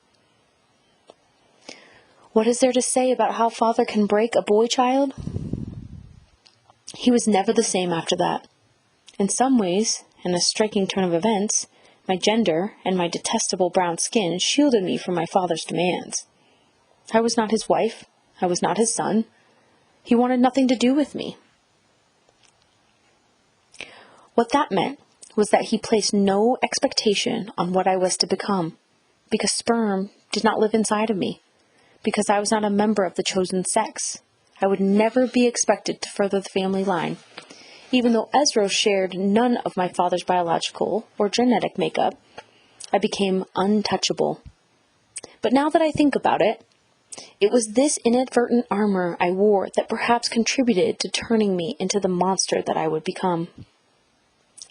What is there to say about how father can break a boy child? He was never the same after that. In some ways, in a striking turn of events, my gender and my detestable brown skin shielded me from my father's demands. I was not his wife. I was not his son. He wanted nothing to do with me. What that meant was that he placed no expectation on what I was to become, because sperm did not live inside of me, because I was not a member of the chosen sex. I would never be expected to further the family line. Even though Ezra shared none of my father's biological or genetic makeup, I became untouchable. But now that I think about it, it was this inadvertent armor I wore that perhaps contributed to turning me into the monster that I would become.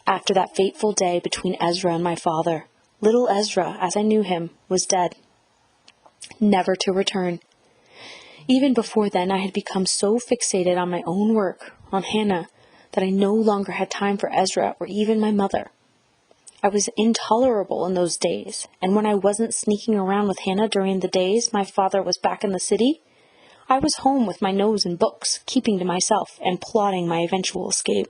After that fateful day between Ezra and my father, little Ezra, as I knew him, was dead, never to return. Even before then, I had become so fixated on my own work, on Hannah, that I no longer had time for Ezra or even my mother. I was intolerable in those days, and when I wasn't sneaking around with Hannah during the days my father was back in the city, I was home with my nose in books, keeping to myself and plotting my eventual escape.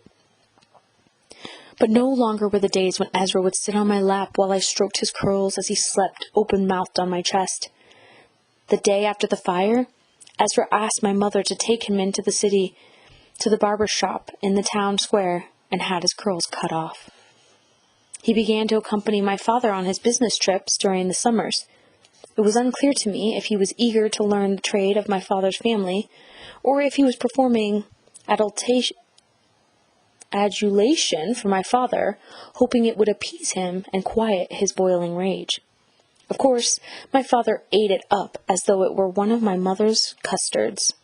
But no longer were the days when Ezra would sit on my lap while I stroked his curls as he slept open-mouthed on my chest. The day after the fire, Ezra asked my mother to take him into the city to the barber shop in the town square and had his curls cut off. He began to accompany my father on his business trips during the summers. It was unclear to me if he was eager to learn the trade of my father's family, or if he was performing adulation for my father, hoping it would appease him and quiet his boiling rage. Of course, my father ate it up as though it were one of my mother's custards.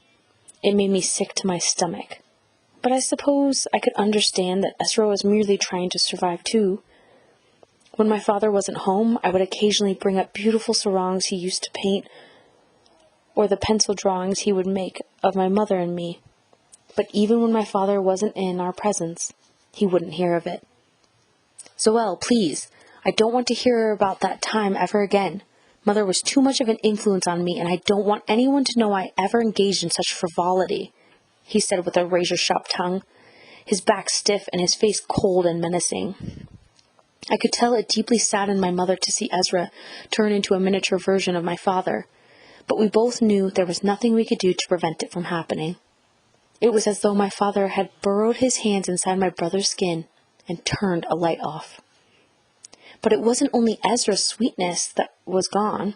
It made me sick to my stomach. But I suppose I could understand that Ezra was merely trying to survive too. When my father wasn't home, I would occasionally bring up beautiful sarongs he used to paint, or the pencil drawings he would make of my mother and me. But even when my father wasn't in our presence, he wouldn't hear of it. "Zoelle, please, I don't want to hear about that time ever again. Mother was too much of an influence on me, and I don't want anyone to know I ever engaged in such frivolity," he said with a razor-sharp tongue, his back stiff and his face cold and menacing. I could tell it deeply saddened my mother to see Ezra turn into a miniature version of my father, but we both knew there was nothing we could do to prevent it from happening. It was as though my father had burrowed his hands inside my brother's skin and turned a light off. But it wasn't only Ezra's sweetness that was gone.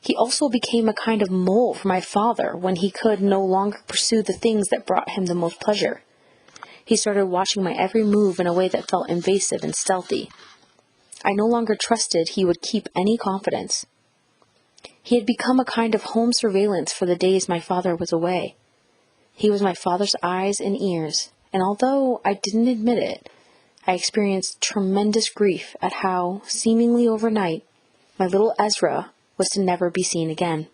He also became a kind of mole for my father when he could no longer pursue the things that brought him the most pleasure. He started watching my every move in a way that felt invasive and stealthy. I no longer trusted he would keep any confidence. He had become a kind of home surveillance for the days my father was away. He was my father's eyes and ears, and although I didn't admit it, I experienced tremendous grief at how, seemingly overnight, my little Ezra was to never be seen again.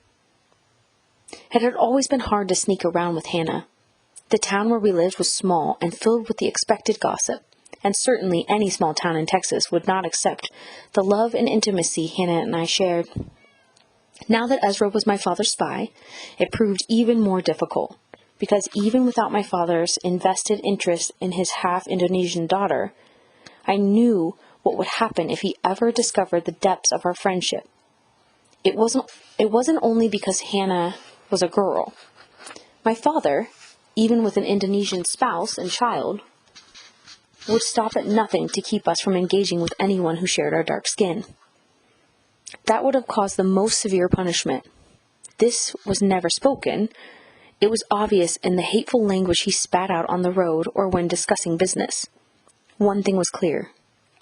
It had always been hard to sneak around with Hannah. The town where we lived was small and filled with the expected gossip, and certainly any small town in Texas would not accept the love and intimacy Hannah and I shared. Now that Ezra was my father's spy, it proved even more difficult, because even without my father's invested interest in his half-Indonesian daughter, I knew what would happen if he ever discovered the depths of our friendship. It wasn't only because Hannah was a girl. My father, even with an Indonesian spouse and child, would stop at nothing to keep us from engaging with anyone who shared our dark skin. That would have caused the most severe punishment. This was never spoken. It was obvious in the hateful language he spat out on the road or when discussing business. One thing was clear.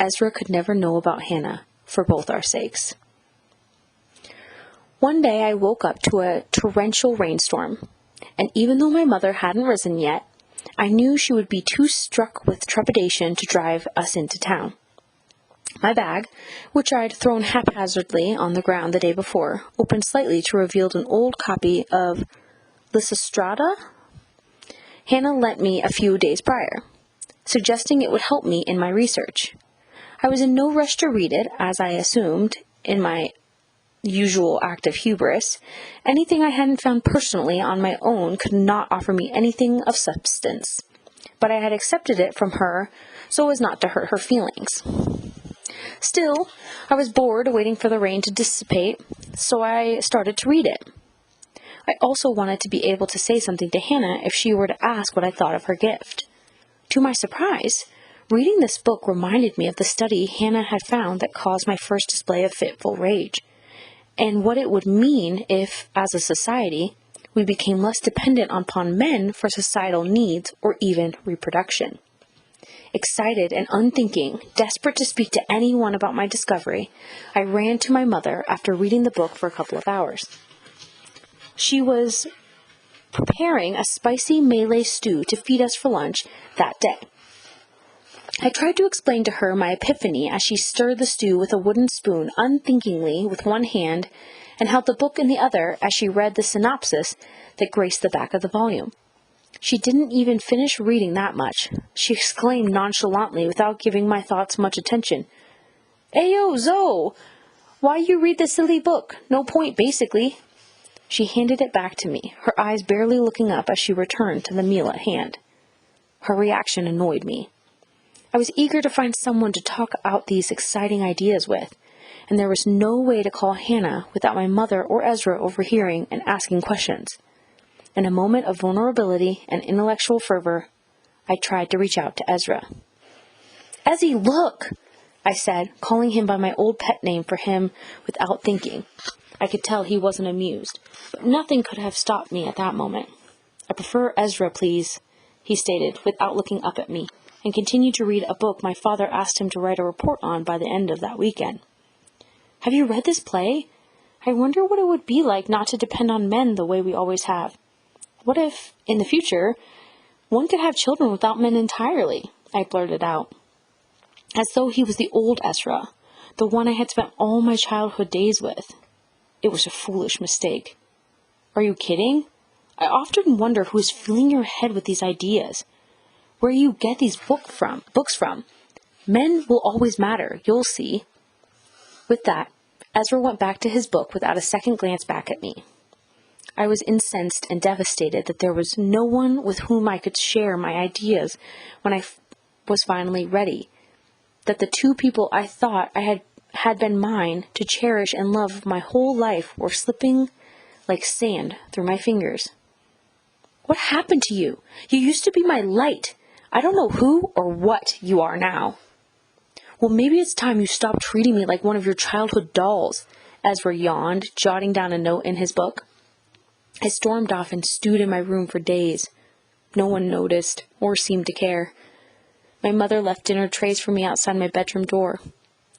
Ezra could never know about Hannah, for both our sakes. One day I woke up to a torrential rainstorm, and even though my mother hadn't risen yet, I knew she would be too struck with trepidation to drive us into town. My bag, which I'd thrown haphazardly on the ground the day before, opened slightly to reveal an old copy of Lysistrata Hannah lent me a few days prior, suggesting it would help me in my research. I was in no rush to read it, as I assumed, in my usual act of hubris, anything I hadn't found personally on my own could not offer me anything of substance. But I had accepted it from her so as not to hurt her feelings. Still, I was bored waiting for the rain to dissipate, so I started to read it. I also wanted to be able to say something to Hannah if she were to ask what I thought of her gift. To my surprise, reading this book reminded me of the study Hannah had found that caused my first display of fitful rage, and what it would mean if, as a society, we became less dependent upon men for societal needs or even reproduction. Excited and unthinking, desperate to speak to anyone about my discovery, I ran to my mother after reading the book for a couple of hours. She was preparing a spicy Malay stew to feed us for lunch that day. I tried to explain to her my epiphany as she stirred the stew with a wooden spoon unthinkingly with one hand and held the book in the other as she read the synopsis that graced the back of the volume. She didn't even finish reading that much. She exclaimed nonchalantly without giving my thoughts much attention, "Ayo, Zoe! Why you read this silly book? No point, basically." She handed it back to me, her eyes barely looking up as she returned to the meal at hand. Her reaction annoyed me. I was eager to find someone to talk out these exciting ideas with, and there was no way to call Hannah without my mother or Ezra overhearing and asking questions. In a moment of vulnerability and intellectual fervor, I tried to reach out to Ezra. "Ezzy, look!" I said, calling him by my old pet name for him without thinking. I could tell he wasn't amused, but nothing could have stopped me at that moment. "I prefer Ezra, please," he stated without looking up at me, and continued to read a book my father asked him to write a report on by the end of that weekend. "Have you read this play? I wonder what it would be like not to depend on men the way we always have. What if, in the future, one could have children without men entirely?" I blurted out, as though he was the old Ezra, the one I had spent all my childhood days with. It was a foolish mistake. "Are you kidding? I often wonder who is filling your head with these ideas. Where you get these books from. Men will always matter, you'll see." With that, Ezra went back to his book without a second glance back at me. I was incensed and devastated that there was no one with whom I could share my ideas when I was finally ready, that the two people I thought I had been mine to cherish and love my whole life were slipping like sand through my fingers. "What happened to you? You used to be my light. I don't know who or what you are now." "Well, maybe it's time you stopped treating me like one of your childhood dolls," Ezra yawned, jotting down a note in his book. I stormed off and stewed in my room for days. No one noticed or seemed to care. My mother left dinner trays for me outside my bedroom door.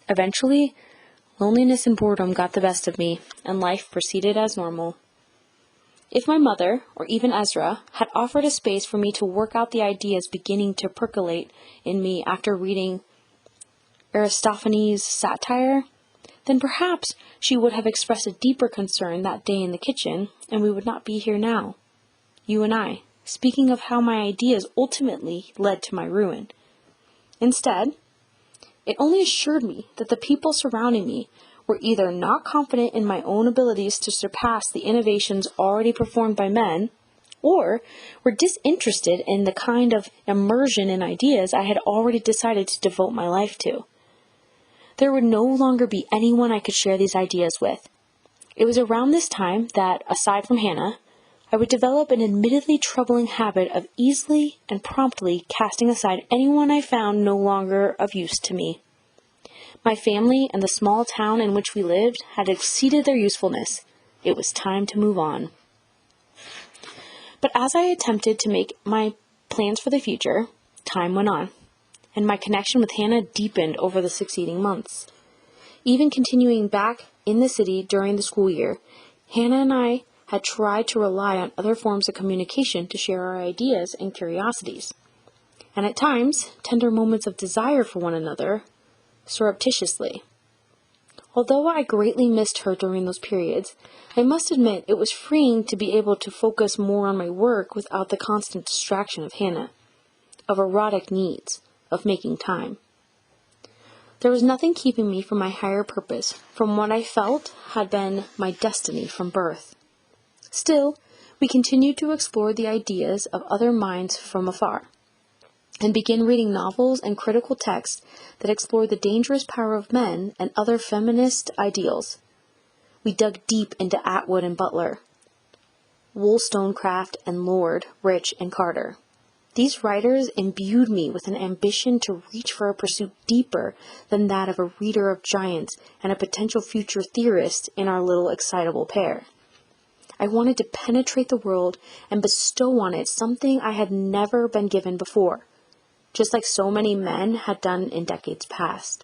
Eventually, loneliness and boredom got the best of me, and life proceeded as normal. If my mother, or even Ezra, had offered a space for me to work out the ideas beginning to percolate in me after reading Aristophanes' satire, then perhaps she would have expressed a deeper concern that day in the kitchen, and we would not be here now, you and I, speaking of how my ideas ultimately led to my ruin. Instead, it only assured me that the people surrounding me were either not confident in my own abilities to surpass the innovations already performed by men, or were disinterested in the kind of immersion in ideas I had already decided to devote my life to. There would no longer be anyone I could share these ideas with. It was around this time that, aside from Hannah, I would develop an admittedly troubling habit of easily and promptly casting aside anyone I found no longer of use to me. My family and the small town in which we lived had exceeded their usefulness. It was time to move on. But as I attempted to make my plans for the future, time went on, and my connection with Hannah deepened over the succeeding months. Even continuing back in the city during the school year, Hannah and I had tried to rely on other forms of communication to share our ideas and curiosities, and at times, tender moments of desire for one another, surreptitiously. Although I greatly missed her during those periods, I must admit it was freeing to be able to focus more on my work without the constant distraction of Hannah, of erotic needs, of making time. There was nothing keeping me from my higher purpose, from what I felt had been my destiny from birth. Still, we continued to explore the ideas of other minds from afar, and begin reading novels and critical texts that explore the dangerous power of men and other feminist ideals. We dug deep into Atwood and Butler. Wollstonecraft, and Lord, Rich, and Carter. These writers imbued me with an ambition to reach for a pursuit deeper than that of a reader of giants and a potential future theorist in our little excitable pair. I wanted to penetrate the world and bestow on it something I had never been given before, just like so many men had done in decades past.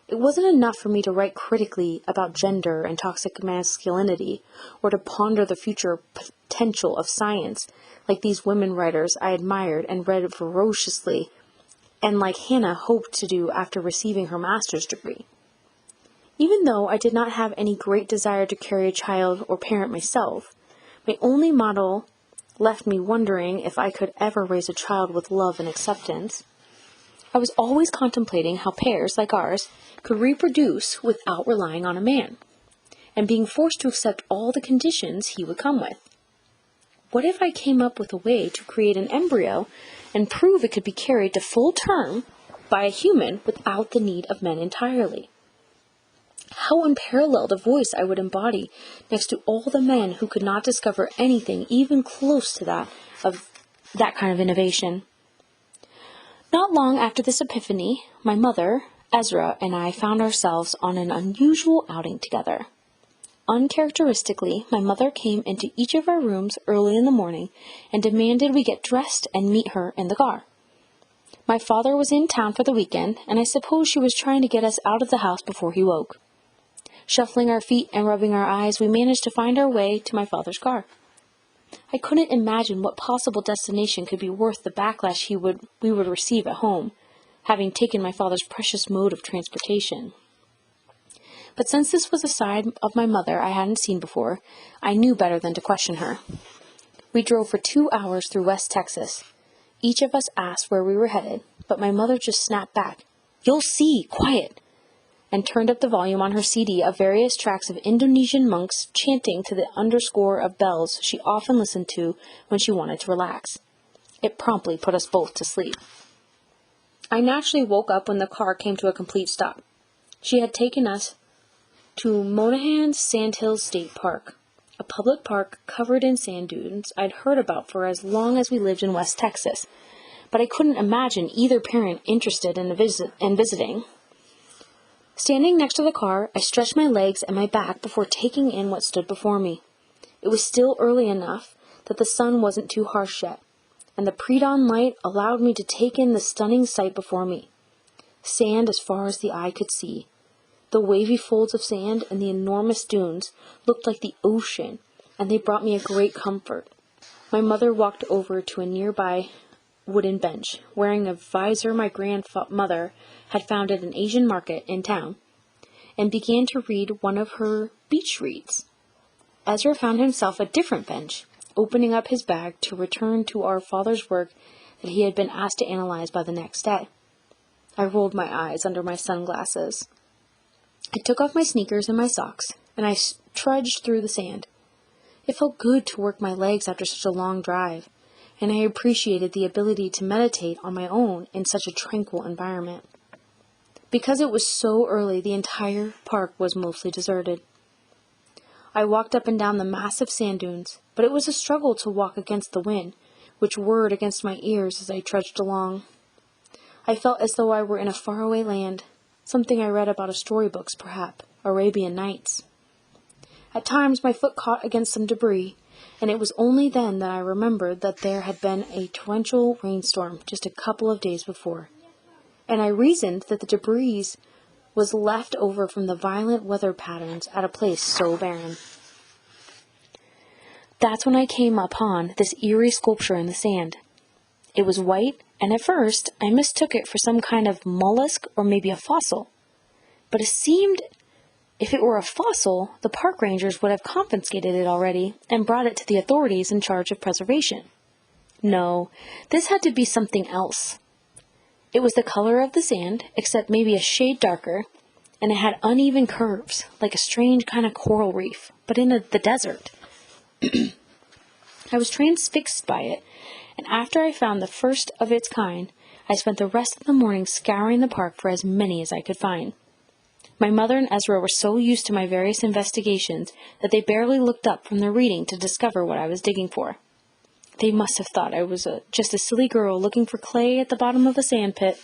It wasn't enough for me to write critically about gender and toxic masculinity, or to ponder the future potential of science, like these women writers I admired and read voraciously, and like Hannah hoped to do after receiving her master's degree. Even though I did not have any great desire to carry a child or parent myself, my only model left me wondering if I could ever raise a child with love and acceptance. I was always contemplating how pairs like ours could reproduce without relying on a man, and being forced to accept all the conditions he would come with. What if I came up with a way to create an embryo and prove it could be carried to full term by a human without the need of men entirely? How unparalleled a voice I would embody next to all the men who could not discover anything even close to that kind of innovation. Not long after this epiphany, my mother, Ezra, and I found ourselves on an unusual outing together. Uncharacteristically, my mother came into each of our rooms early in the morning and demanded we get dressed and meet her in the car. My father was in town for the weekend, and I suppose she was trying to get us out of the house before he woke. Shuffling our feet and rubbing our eyes, we managed to find our way to my father's car. I couldn't imagine what possible destination could be worth the backlash we would receive at home, having taken my father's precious mode of transportation. But since this was a side of my mother I hadn't seen before, I knew better than to question her. We drove for 2 hours through West Texas. Each of us asked where we were headed, but my mother just snapped back, "You'll see, quiet," and turned up the volume on her CD of various tracks of Indonesian monks chanting to the underscore of bells she often listened to when she wanted to relax. It promptly put us both to sleep. I naturally woke up when the car came to a complete stop. She had taken us to Monahan's Sandhills State Park, a public park covered in sand dunes I'd heard about for as long as we lived in West Texas, but I couldn't imagine either parent interested in visiting. Standing next to the car, I stretched my legs and my back before taking in what stood before me. It was still early enough that the sun wasn't too harsh yet, and the pre-dawn light allowed me to take in the stunning sight before me. Sand as far as the eye could see. The wavy folds of sand and the enormous dunes looked like the ocean, and they brought me a great comfort. My mother walked over to a nearby wooden bench, wearing a visor my grandmother had found at an Asian market in town, and began to read one of her beach reads. Ezra found himself a different bench, opening up his bag to return to our father's work that he had been asked to analyze by the next day. I rolled my eyes under my sunglasses. I took off my sneakers and my socks, and I trudged through the sand. It felt good to work my legs after such a long drive, and I appreciated the ability to meditate on my own in such a tranquil environment. Because it was so early, the entire park was mostly deserted. I walked up and down the massive sand dunes, but it was a struggle to walk against the wind, which whirred against my ears as I trudged along. I felt as though I were in a faraway land, something I read about in storybooks, perhaps, Arabian Nights. At times my foot caught against some debris, and it was only then that I remembered that there had been a torrential rainstorm just a couple of days before, and I reasoned that the debris was left over from the violent weather patterns at a place so barren. That's when I came upon this eerie sculpture in the sand. It was white, and at first I mistook it for some kind of mollusk or maybe a fossil. But it seemed if it were a fossil, the park rangers would have confiscated it already and brought it to the authorities in charge of preservation. No, this had to be something else. It was the color of the sand, except maybe a shade darker, and it had uneven curves, like a strange kind of coral reef, but in the desert. I was transfixed by it, and after I found the first of its kind, I spent the rest of the morning scouring the park for as many as I could find. My mother and Ezra were so used to my various investigations that they barely looked up from their reading to discover what I was digging for. They must have thought I was just a silly girl looking for clay at the bottom of a sand pit.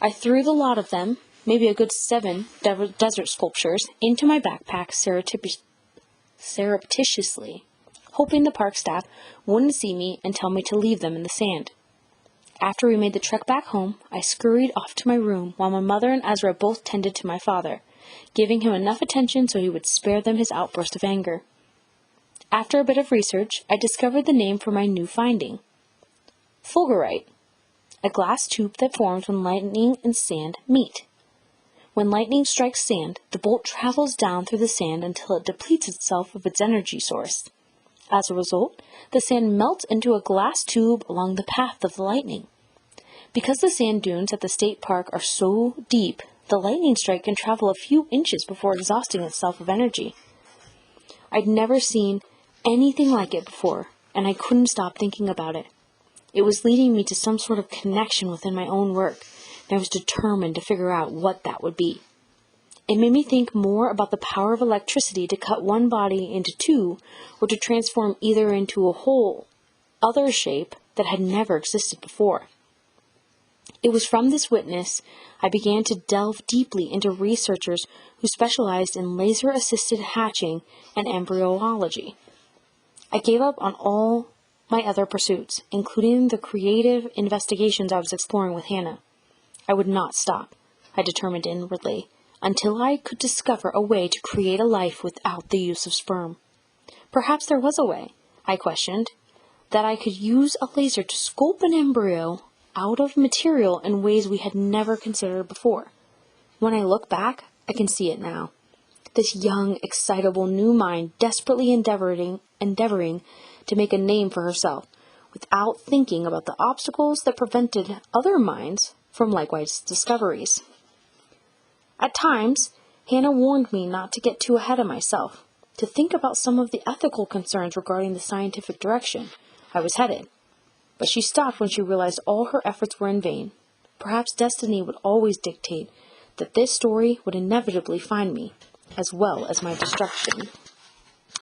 I threw the lot of them, maybe a good 7 desert sculptures, into my backpack surreptitiously, hoping the park staff wouldn't see me and tell me to leave them in the sand. After we made the trek back home, I scurried off to my room while my mother and Ezra both tended to my father, giving him enough attention so he would spare them his outburst of anger. After a bit of research, I discovered the name for my new finding. Fulgurite, a glass tube that forms when lightning and sand meet. When lightning strikes sand, the bolt travels down through the sand until it depletes itself of its energy source. As a result, the sand melts into a glass tube along the path of the lightning. Because the sand dunes at the state park are so deep, the lightning strike can travel a few inches before exhausting itself of energy. I'd never seen anything like it before, and I couldn't stop thinking about it. It was leading me to some sort of connection within my own work, and I was determined to figure out what that would be. It made me think more about the power of electricity to cut one body into two, or to transform either into a whole other shape that had never existed before. It was from this witness I began to delve deeply into researchers who specialized in laser-assisted hatching and embryology. I gave up on all my other pursuits, including the creative investigations I was exploring with Hannah. I would not stop, I determined inwardly, until I could discover a way to create a life without the use of sperm. Perhaps there was a way, I questioned, that I could use a laser to sculpt an embryo out of material in ways we had never considered before. When I look back, I can see it now. This young, excitable new mind desperately endeavoring to make a name for herself, without thinking about the obstacles that prevented other minds from likewise discoveries. At times, Hannah warned me not to get too ahead of myself, to think about some of the ethical concerns regarding the scientific direction I was headed. But she stopped when she realized all her efforts were in vain. Perhaps destiny would always dictate that this story would inevitably find me, as well as my destruction.